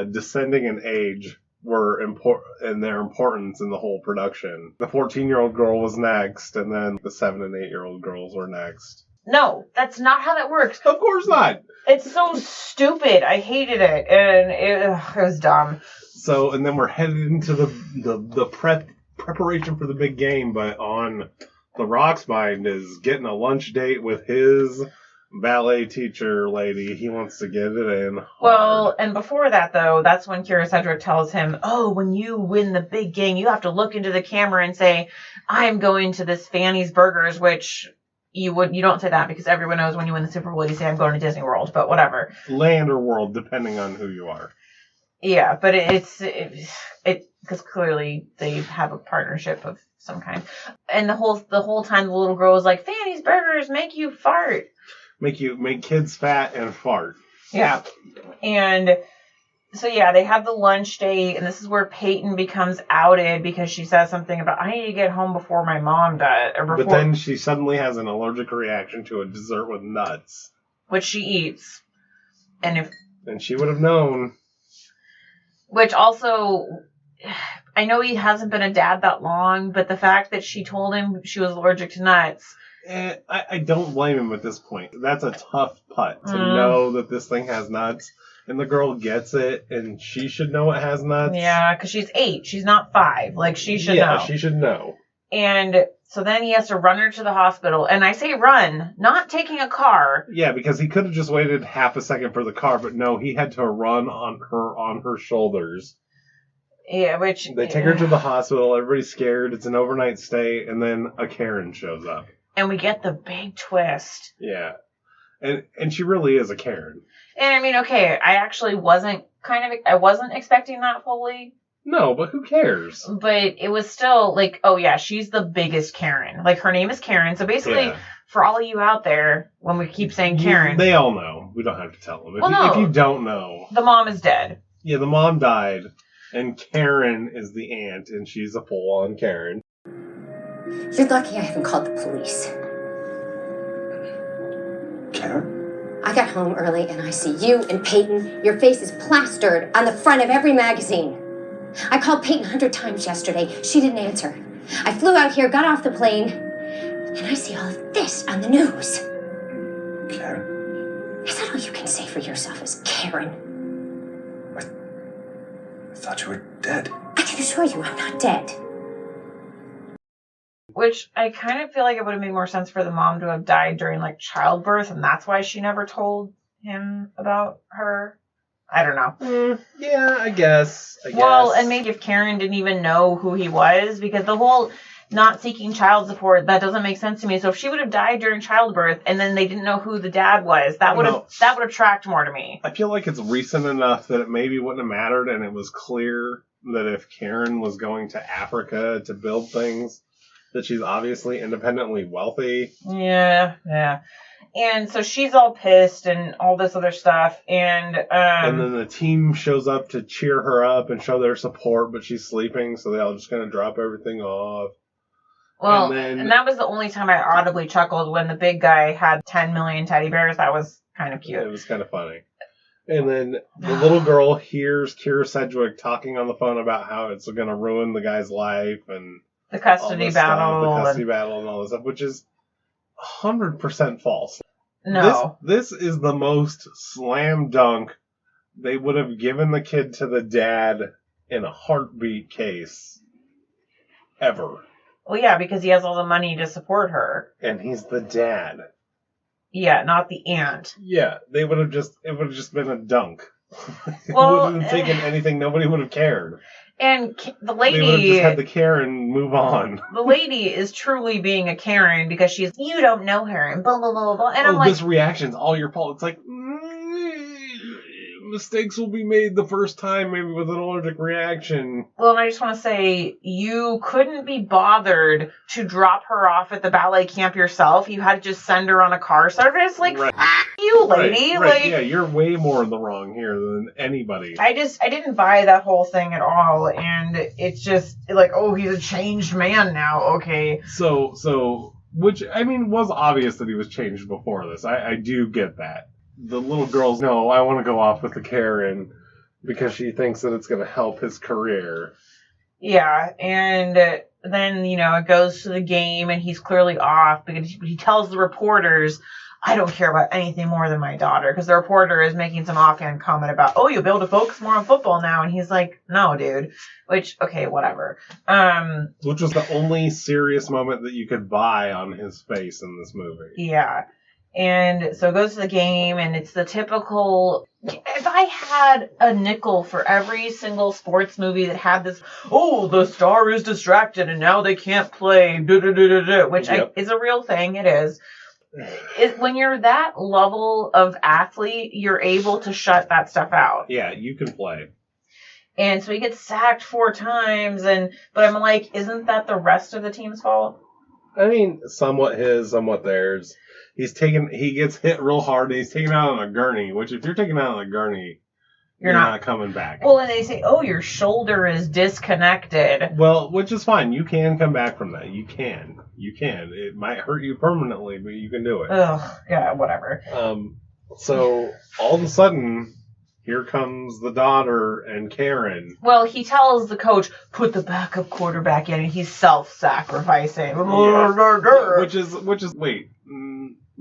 descending in age were important in their importance in the whole production. The 14-year-old girl was next, and then the 7 and 8-year-old girls were next. No, that's not how that works. Of course not. It's so stupid. I hated it, and it was dumb. So, and then we're headed into the preparation for the big game, but on The Rock's mind is getting a lunch date with his ballet teacher lady. He wants to get it in hard. Well, and before that, though, that's when Kira Sedgwick tells him, oh, when you win the big game, you have to look into the camera and say, I'm going to this Fanny's Burgers, which you don't say that because everyone knows when you win the Super Bowl, you say, I'm going to Disney World, but whatever. Land or world, depending on who you are. Yeah, but it's because clearly they have a partnership of some kind. And the whole time the little girl was like, Fanny's Burgers make you fart. Make kids fat and fart. Yeah. And so yeah, they have the lunch date, and this is where Peyton becomes outed because she says something about, I need to get home before my mom does. But then she suddenly has an allergic reaction to a dessert with nuts. Which she eats. And she would have known. Which also, I know he hasn't been a dad that long, but the fact that she told him she was allergic to nuts. I don't blame him at this point. That's a tough putt to know that this thing has nuts. And the girl gets it, and she should know it has nuts. Yeah, because she's 8. She's not 5. Like, she should know. Yeah, she should know. And so then he has to run her to the hospital. And I say run, not taking a car. Yeah, because he could have just waited half a second for the car, but no, he had to run on her shoulders. Yeah, which... They take her to the hospital, everybody's scared, it's an overnight stay, and then a Karen shows up. And we get the big twist. Yeah. And she really is a Karen. And I mean, okay, I actually wasn't expecting that fully. No, but who cares? But it was still like, oh yeah, she's the biggest Karen. Like, her name is Karen. So basically, for all of you out there, when we keep saying Karen... They all know. We don't have to tell them. If you don't know... The mom is dead. Yeah, the mom died. And Karen is the aunt, and she's a full-on Karen. You're lucky I haven't called the police. Karen? I got home early and I see you and Peyton. Your face is plastered on the front of every magazine. I called Peyton 100 times yesterday. She didn't answer. I flew out here, got off the plane, and I see all of this on the news. Karen? Is that all you can say for yourself is Karen? I thought you were dead. I can assure you I'm not dead. Which I kind of feel like it would have made more sense for the mom to have died during, like, childbirth, and that's why she never told him about her. I don't know. Yeah, I guess. Well, and maybe if Karen didn't even know who he was, because the whole not seeking child support. That doesn't make sense to me. So if she would have died during childbirth and then they didn't know who the dad was, that would have tracked more to me. I feel like it's recent enough that it maybe wouldn't have mattered, and it was clear that if Karen was going to Africa to build things, that she's obviously independently wealthy. Yeah. And so she's all pissed and all this other stuff. And then the team shows up to cheer her up and show their support, but she's sleeping, so they all just kind of drop everything off. Well, and that was the only time I audibly chuckled when the big guy had 10 million teddy bears. That was kind of cute. Yeah, it was kind of funny. And then the little girl hears Kira Sedgwick talking on the phone about how it's going to ruin the guy's life and the custody battle. The custody battle and all this stuff, which is 100% false. No. This is the most slam dunk they would have given the kid to the dad in a heartbeat case ever. Well, yeah, because he has all the money to support her. And he's the dad. Yeah, not the aunt. Yeah, it would have just been a dunk. It wouldn't have taken anything. Nobody would have cared. And the lady... They would have just had the Karen move on. The lady is truly being a Karen because she's, you don't know her, and blah, blah, blah, blah. And I'm like... this reaction's all your fault. It's like... mistakes will be made the first time, maybe with an allergic reaction. Well, and I just want to say, you couldn't be bothered to drop her off at the ballet camp yourself. You had to just send her on a car service. Like, right. You, lady. Right. Like, yeah, you're way more in the wrong here than anybody. I didn't buy that whole thing at all. And it's just like, oh, he's a changed man now. Okay. So, which, I mean, was obvious that he was changed before this. I do get that. The little girl's, no, I want to go off with the Karen because she thinks that it's going to help his career. Yeah, and then, it goes to the game and he's clearly off because he tells the reporters, I don't care about anything more than my daughter, because the reporter is making some offhand comment about, oh, you'll be able to focus more on football now. And he's like, no, dude. Which, okay, whatever. Which was the only serious moment that you could buy on his face in this movie. Yeah. And so it goes to the game, and it's the typical... If I had a nickel for every single sports movie that had this, oh, the star is distracted, and now they can't play, which is a real thing, it is. When you're that level of athlete, you're able to shut that stuff out. Yeah, you can play. And so he gets sacked 4 times, but I'm like, isn't that the rest of the team's fault? I mean, somewhat his, somewhat theirs. He gets hit real hard, and he's taken out on a gurney, which if you're taken out on a gurney, you're not coming back. Well, and they say, oh, your shoulder is disconnected. Well, which is fine. You can come back from that. You can. It might hurt you permanently, but you can do it. Ugh, yeah, whatever. So, all of a sudden, here comes the daughter and Karen. Well, he tells the coach, put the backup quarterback in, and he's self-sacrificing. Yeah. Which is, wait...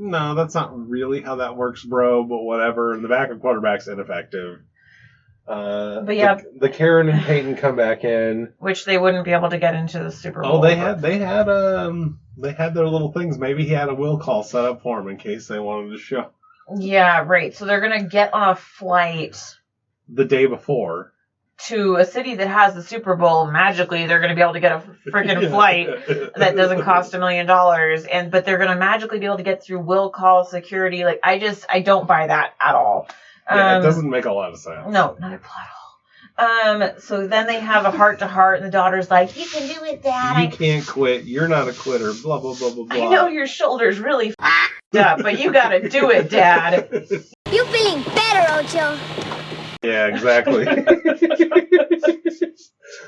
No, that's not really how that works, bro, but whatever. The backup quarterback's ineffective. But yeah. The Karen and Peyton come back in. Which they wouldn't be able to get into the Super Bowl. Oh, they had their little things. Maybe he had a will call set up for them in case they wanted to show. Yeah, right. So they're going to get on a flight. The day before. To a city that has the Super Bowl. Magically, they're going to be able to get a freaking flight that doesn't cost $1 million, but they're going to magically be able to get through will call security. Like, I don't buy that at all. Yeah, it doesn't make a lot of sense. No, not at all. So then they have a heart-to-heart, and the daughter's like, you can do it, Dad. You can't quit. You're not a quitter. Blah, blah, blah, blah, blah. I know your shoulder's really up, but you got to do it, Dad. You feeling better, Ocho? Yeah, exactly.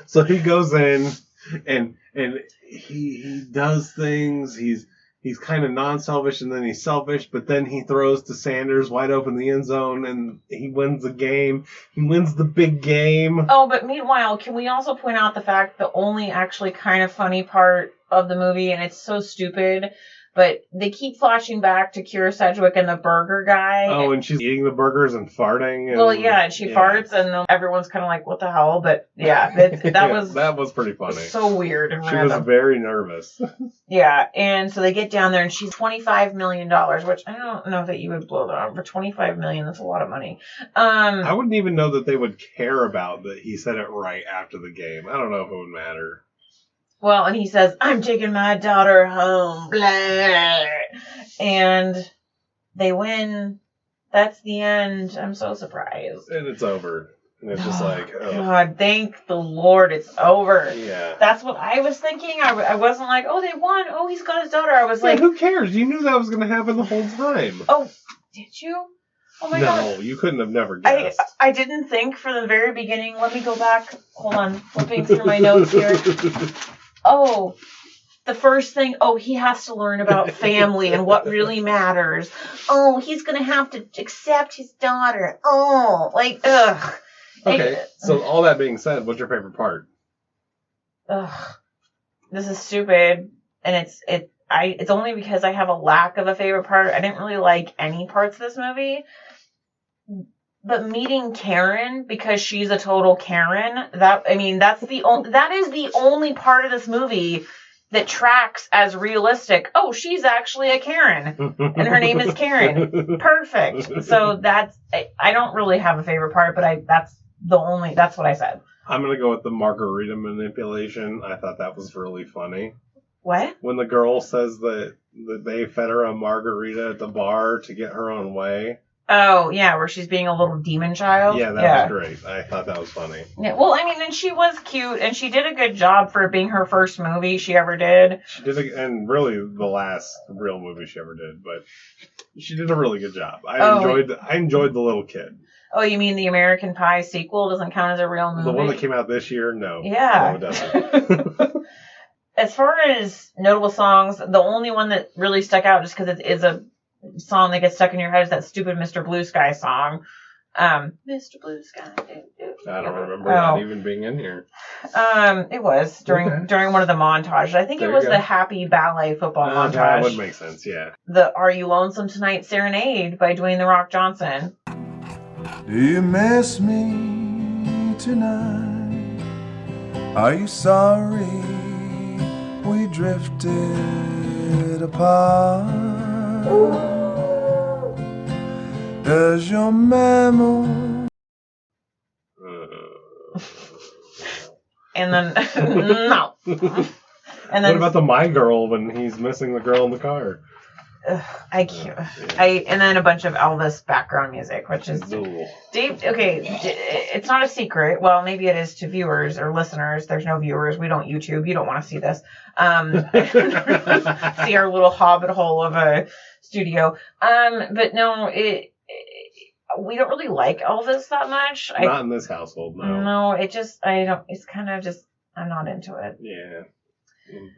So he goes in and he does things. He's kind of non-selfish, and then he's selfish, but then he throws to Sanders wide open in the end zone, and he wins the game. He wins the big game. Oh, but meanwhile, can we also point out the fact the only actually kind of funny part of the movie, and it's so stupid, but they keep flashing back to Kira Sedgwick and the burger guy. Oh, and she's eating the burgers and farting. And, well, yeah, and she farts, and everyone's kind of like, what the hell? But, yeah, that was pretty funny. So weird and she random. Was very nervous. Yeah, and so they get down there, and she's $25 million, which I don't know that you would blow that on. For $25 million, that's a lot of money. I wouldn't even know that they would care about that he said it right after the game. I don't know if it would matter. Well, and he says, I'm taking my daughter home, blah. And they win. That's the end. I'm so surprised. And it's over. And it's just like, oh. God, thank the Lord it's over. Yeah. That's what I was thinking. I wasn't like, oh, they won. Oh, he's got his daughter. I was like, who cares? You knew that was going to happen the whole time. Oh, did you? Oh my God. No, you couldn't have never guessed. I didn't think for the very beginning. Let me go back. Hold on. Flipping through my notes here. Oh, the first thing. Oh, he has to learn about family and what really matters. Oh, he's going to have to accept his daughter. Oh, like, ugh. Okay, so all that being said, what's your favorite part? Ugh. This is stupid. And it's only because I have a lack of a favorite part. I didn't really like any parts of this movie. But meeting Karen, because she's a total Karen, that is the only part of this movie that tracks as realistic. Oh, she's actually a Karen, and her name is Karen. Perfect. So I don't really have a favorite part, but that's what I said. I'm gonna go with the margarita manipulation. I thought that was really funny. What? When the girl says that they fed her a margarita at the bar to get her own way. Oh, yeah, where she's being a little demon child. Yeah, that was great. I thought that was funny. Yeah, well, and she was cute, and she did a good job for it being her first movie she ever did. She did, and really the last real movie she ever did, but she did a really good job. I enjoyed the little kid. Oh, you mean the American Pie sequel doesn't count as a real movie? The one that came out this year? No. Yeah. No, it doesn't. As far as notable songs, the only one that really stuck out just because it is a song that gets stuck in your head is that stupid Mr. Blue Sky song. Mr. Blue Sky. I don't remember that even being in here. It was during one of the montages. I think it was the Happy Ballet football montage. That would make sense, yeah. The Are You Lonesome Tonight Serenade by Dwayne "The Rock" Johnson. Do you miss me tonight? Are you sorry we drifted apart? Does your memory... And then, no. And then, what about the My Girl when he's missing the girl in the car? I can't. And then a bunch of Elvis background music, which is Dave. Okay, it's not a secret. Well, maybe it is to viewers or listeners. There's no viewers. We don't YouTube. You don't want to see this. See our little hobbit hole of a studio. But no, we don't really like Elvis that much. Not in this household. No. No, it's kind of just. I'm not into it. Yeah.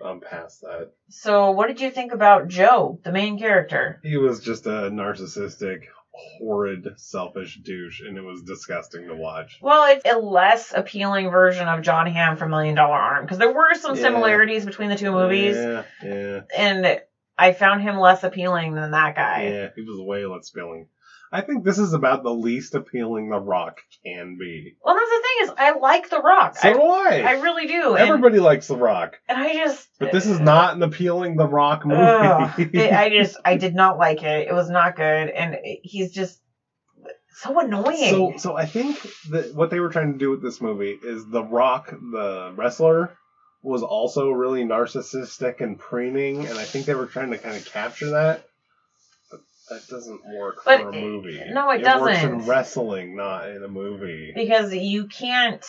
I'm past that. So, what did you think about Joe, the main character? He was just a narcissistic, horrid, selfish douche, and it was disgusting to watch. Well, it's a less appealing version of John Hamm from $1 Million Arm, because there were some similarities between the two movies. Yeah. And I found him less appealing than that guy. Yeah, he was way less appealing. I think this is about the least appealing The Rock can be. Well, that's the thing is, I like The Rock. So do I. I really do. Everybody likes The Rock. And I just... But this is not an appealing The Rock movie. I did not like it. It was not good. And he's just so annoying. So I think that what they were trying to do with this movie is The Rock, the wrestler, was also really narcissistic and preening. And I think they were trying to kind of capture that. That doesn't work for a movie. No, it doesn't. It works in wrestling, not in a movie. Because you can't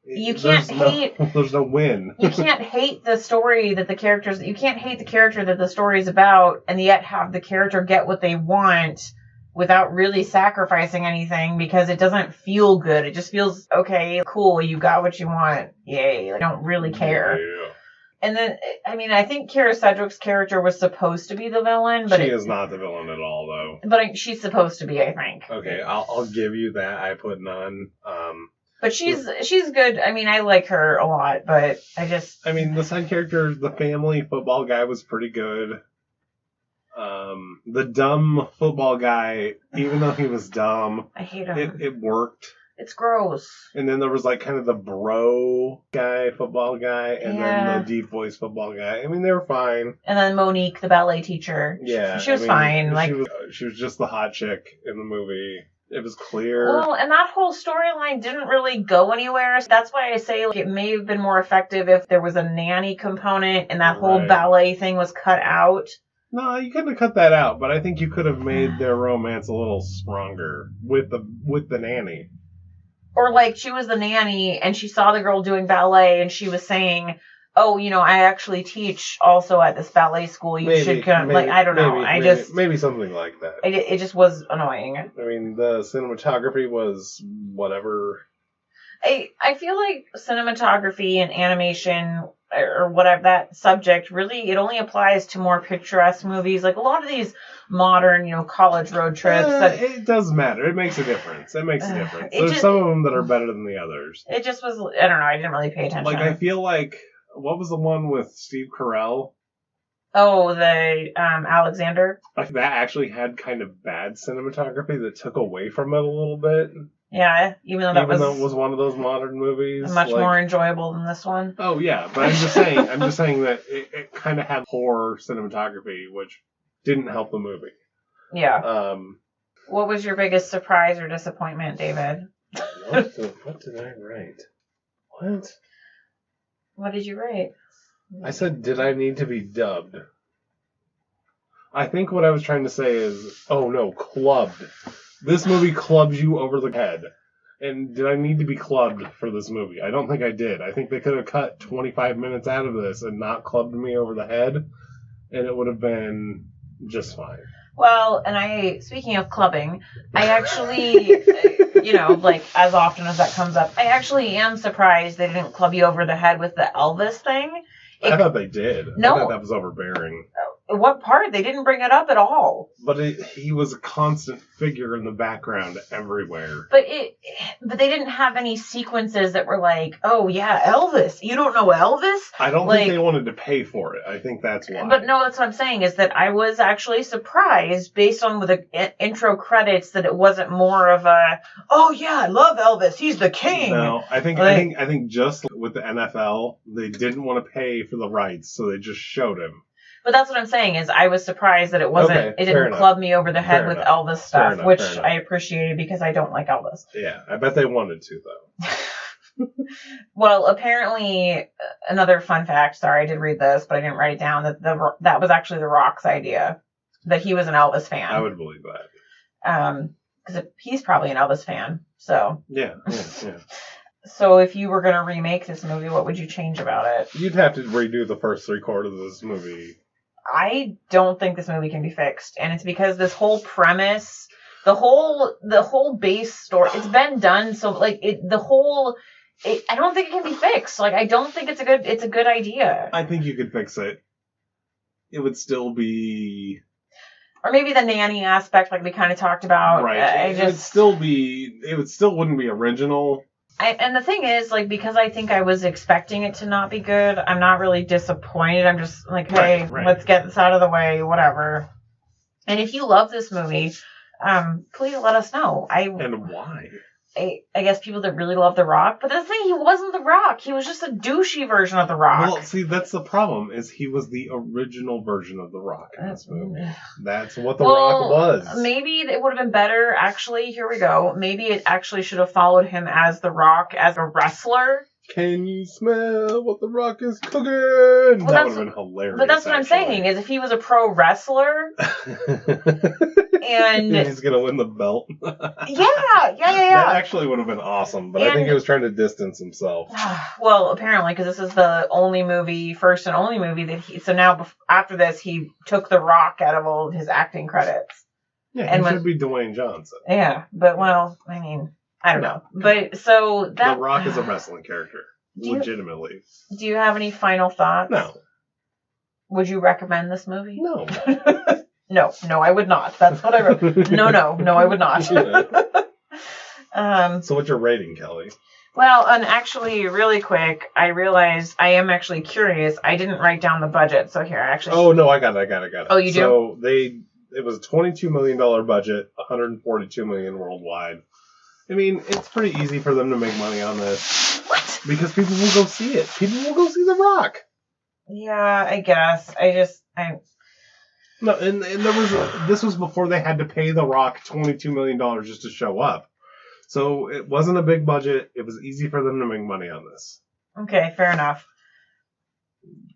hate... There's no win. You can't hate the story that the characters... You can't hate the character that the story is about and yet have the character get what they want without really sacrificing anything because it doesn't feel good. It just feels, okay, cool, you got what you want. Yay. I don't really care. Yeah. And then, I think Kara Sedgwick's character was supposed to be the villain, but she is not the villain at all, though. But she's supposed to be, I think. Okay, I'll give you that. I put none. But she's good. I like her a lot, but I just... the side character, the family football guy, was pretty good. The dumb football guy, even though he was dumb, I hate him. It worked. It's gross. And then there was kind of the bro guy, football guy, and then the deep voice football guy. They were fine. And then Monique, the ballet teacher. Yeah. She was fine. She was just the hot chick in the movie. It was clear. Well, and that whole storyline didn't really go anywhere. That's why I say it may have been more effective if there was a nanny component and that whole ballet thing was cut out. No, you couldn't have cut that out, but I think you could have made their romance a little stronger with the nanny. Or like she was the nanny and she saw the girl doing ballet and she was saying, "Oh, I actually teach also at this ballet school. You should come." Like, I don't know. Maybe something like that. It just was annoying. I mean, the cinematography was whatever. I feel like cinematography and animation or whatever, that subject, really, it only applies to more picturesque movies. Like a lot of these modern, college road trips. It does matter. It makes a difference. There's some of them that are better than the others. It just was, I don't know, I didn't really pay attention. Like, I feel like, what was the one with Steve Carell? Oh, the Alexander? Like, that actually had kind of bad cinematography that took away from it a little bit. Yeah, even though it was one of those modern movies. Much more enjoyable than this one. Oh, yeah, but I'm just saying that it kind of had poor cinematography, which didn't help the movie. Yeah. What was your biggest surprise or disappointment, David? What did I write? What? What did you write? I said, did I need to be dubbed? I think what I was trying to say is, clubbed. This movie clubs you over the head. And did I need to be clubbed for this movie? I don't think I did. I think they could have cut 25 minutes out of this and not clubbed me over the head, and it would have been just fine. Well, and speaking of clubbing, I actually, like as often as that comes up, I actually am surprised they didn't club you over the head with the Elvis thing. I thought they did. No. I thought that was overbearing. What part? They didn't bring it up at all. But he was a constant figure in the background everywhere. But they didn't have any sequences that were like, oh yeah, Elvis. You don't know Elvis? I don't think they wanted to pay for it. I think that's why. But no, that's what I'm saying, is that I was actually surprised, based on the intro credits, that it wasn't more of a, oh yeah, I love Elvis. He's the king. No, I think just with the NFL, they didn't want to pay for the rights, so they just showed him. But that's what I'm saying, is I was surprised that it wasn't, it didn't club me over the head with Elvis stuff, which I appreciated because I don't like Elvis. Yeah, I bet they wanted to, though. Well, apparently, another fun fact, sorry, I did read this, but I didn't write it down, that was actually The Rock's idea, that he was an Elvis fan. I would believe that. Because he's probably an Elvis fan, so. Yeah. So if you were going to remake this movie, what would you change about it? You'd have to redo the first 3/4 of this movie. I don't think this movie can be fixed, and it's because this whole premise, the whole base story, it's been done, so like I don't think it can be fixed. Like, I don't think it's a good idea. I think you could fix it. It would still be, or maybe the nanny aspect, like we kind of talked about. Right. It still wouldn't be original. And the thing is, like, because I think I was expecting it to not be good, I'm not really disappointed. I'm just like, hey, let's get this out of the way, whatever. And if you love this movie, please let us know. And why? I guess people that really love The Rock. But the thing, he wasn't The Rock. He was just a douchey version of The Rock. Well, see, that's the problem, is he was the original version of The Rock in this movie. That's what The Rock was. Maybe it would have been better, actually. Here we go. Maybe it actually should have followed him as The Rock, as a wrestler. Can you smell what The Rock is cooking? That would have been hilarious. But that's what I'm saying, is if he was a pro wrestler, and he's going to win the belt. Yeah. That actually would have been awesome, but I think he was trying to distance himself. Well, apparently, because this is the first and only movie that so now, after this, he took The Rock out of all of his acting credits. Yeah, and should be Dwayne Johnson. Yeah, but well, I mean, I don't know. But so that The Rock is a wrestling character. Legitimately. Do you have any final thoughts? No. Would you recommend this movie? No. No, I would not. That's what I wrote. No, I would not. So what's your rating, Kelly? Well, and actually, really quick, I realized I am actually curious. I didn't write down the budget, so here, I actually... Oh, no, I got it. Oh, you do? So it was a $22 million budget, $142 million worldwide. I mean, it's pretty easy for them to make money on this. What? Because people will go see it. People will go see The Rock. Yeah, I guess. No, and this was before they had to pay The Rock $22 million just to show up. So it wasn't a big budget. It was easy for them to make money on this. Okay, fair enough.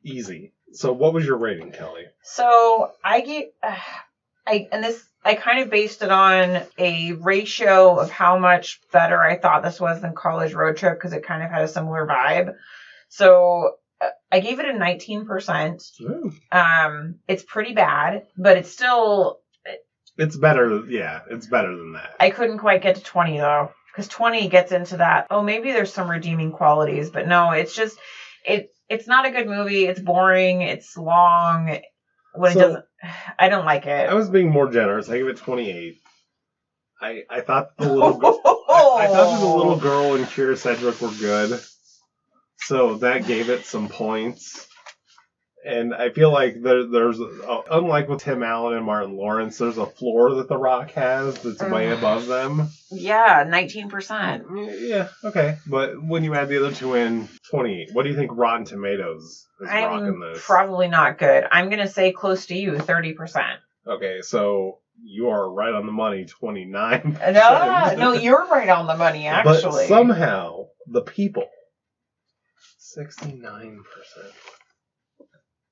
Easy. So what was your rating, Kelly? So I kind of based it on a ratio of how much better I thought this was than College Road Trip because it kind of had a similar vibe. So I gave it a 19%. Ooh. It's pretty bad, but it's still... It's better. Yeah, it's better than that. I couldn't quite get to 20 though, because 20 gets into that. Oh, maybe there's some redeeming qualities, but no, it's just... It's not a good movie. It's boring. It's long. I don't like it. I was being more generous. I gave it 28. I thought the little I thought the little girl and Keira Sedgwick were good, so that gave it some points. And I feel like there's unlike with Tim Allen and Martin Lawrence, there's a floor that The Rock has that's way above them. Yeah, 19%. Yeah, okay. But when you add the other two in, 28. What do you think Rotten Tomatoes is rocking this? Probably not good. I'm going to say close to you, 30%. Okay, so you are right on the money, 29%. No, you're right on the money, actually. But somehow, the people, 69%.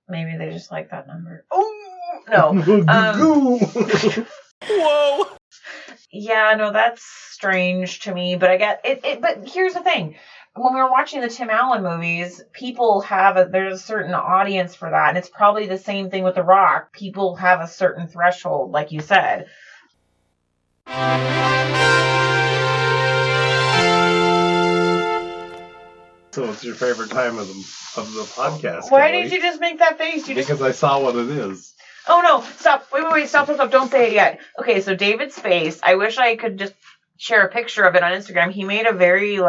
Maybe they just like that number. Oh, no. Whoa. Yeah, no, that's strange to me, but I get it. But here's the thing. When we were watching the Tim Allen movies, people there's a certain audience for that. And it's probably the same thing with The Rock. People have a certain threshold, like you said. So what's your favorite time of the podcast? Why Kelly? did you just make that face? Because I saw what it is. Oh no, stop. Wait, stop. Don't say it yet. Okay, so David's face, I wish I could just share a picture of it on Instagram. He made a very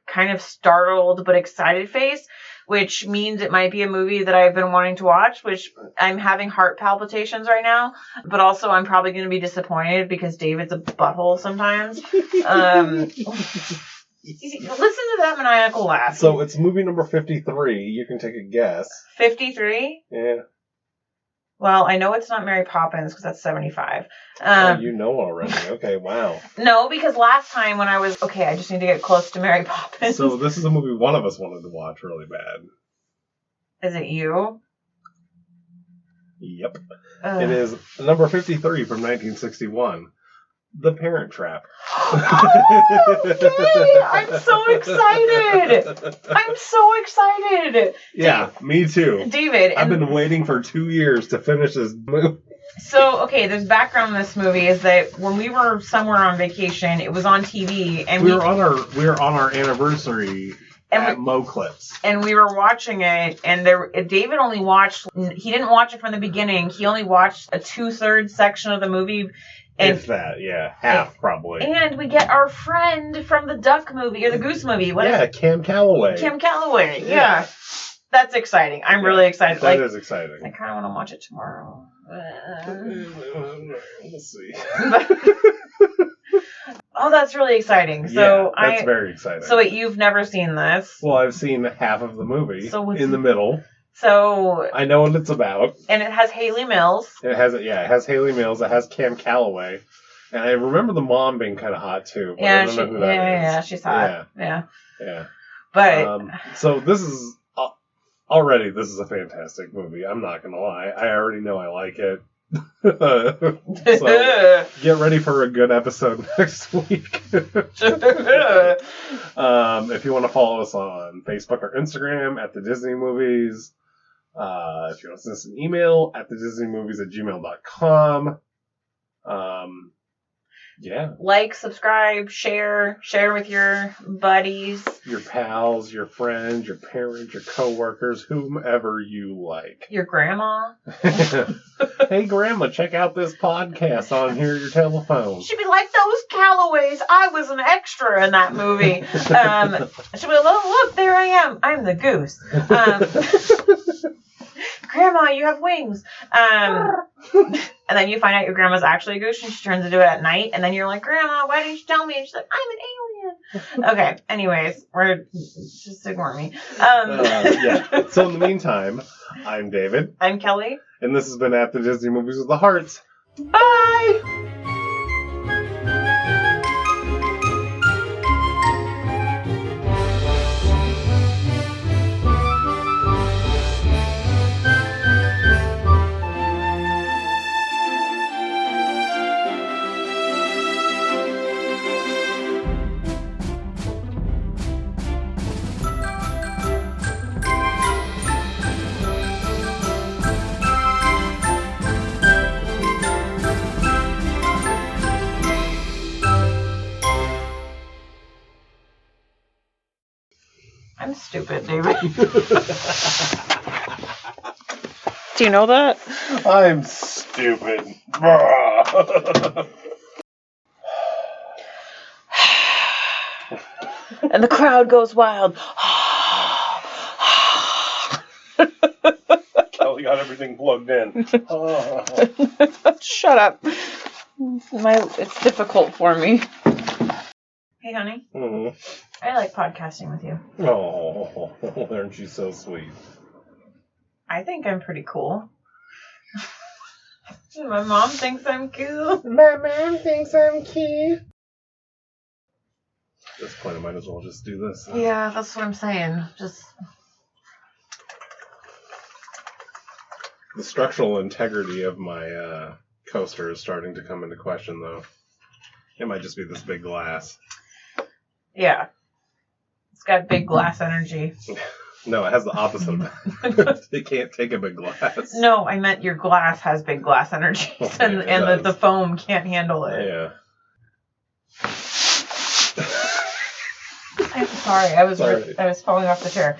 kind of startled but excited face, which means it might be a movie that I've been wanting to watch, which I'm having heart palpitations right now, but also I'm probably going to be disappointed because David's a butthole sometimes. Listen to that maniacal laugh. So it's movie number 53. You can take a guess. 53? Yeah. Well, I know it's not Mary Poppins because that's 75. You know already. Okay, wow. No, because last time when I was... Okay, I just need to get close to Mary Poppins. So this is a movie one of us wanted to watch really bad. Is it you? Yep. It is number 53 from 1961. The Parent Trap. Oh, yay! I'm so excited! Yeah, me too. David. I've been waiting for 2 years to finish this movie. So, okay, there's background in this movie is that when we were somewhere on vacation, it was on TV, and we were on our anniversary at Mo Clips. And we were watching it, and David only watched, he didn't watch it from the beginning, he only watched a 2/3 section of the movie. And, if that, yeah. Half, probably. And we get our friend from the Duck movie, or the Goose movie. What is it? Cam Calloway. Cam Calloway, yeah. That's exciting. I'm really excited. That is exciting. I kind of want to watch it tomorrow. We'll see. Oh, that's really exciting. So yeah, that's very exciting. So wait, you've never seen this? Well, I've seen half of the movie in the middle. So I know what it's about. And it has Haley Mills. It has Haley Mills. It has Cam Calloway. And I remember the mom being kind of hot too. But I don't know who that is. Yeah, she's hot. Yeah. But so this is already a fantastic movie. I'm not gonna lie. I already know I like it. So get ready for a good episode next week. If you want to follow us on Facebook or Instagram at the Disney Movies. If you want to send us an email at thedisneymovies@gmail.com. Yeah. Like, subscribe, share with your buddies. Your pals, your friends, your parents, your coworkers, whomever you like. Your grandma. Hey, Grandma, check out this podcast on your telephone. She'd be like, those Callaways, I was an extra in that movie. She'd be like, look, there I am. I'm the goose. Grandma, you have wings. And then you find out your grandma's actually a goose and she turns into it at night. And then you're like, Grandma, why didn't you tell me? And she's like, I'm an alien. Okay, anyways, just ignore me. Yeah. So in the meantime, I'm David. I'm Kelly. And this has been At the Disney Movies with the Hearts. Bye! I'm stupid, David. Do you know that? I'm stupid. And the crowd goes wild. Kelly got everything plugged in. Shut up. It's difficult for me. Hey, honey. Mm-hmm. I like podcasting with you. Oh, aren't you so sweet? I think I'm pretty cool. My mom thinks I'm cool. My mom thinks I'm cute. At this point, I might as well just do this. Yeah, that's what I'm saying. Just... The structural integrity of my coaster is starting to come into question, though. It might just be this big glass. Yeah. It's got big glass energy. No, it has the opposite of that. It can't take a big glass. No, I meant your glass has big glass energy. Okay, and the foam can't handle it. Yeah. I'm sorry. I was falling off the chair.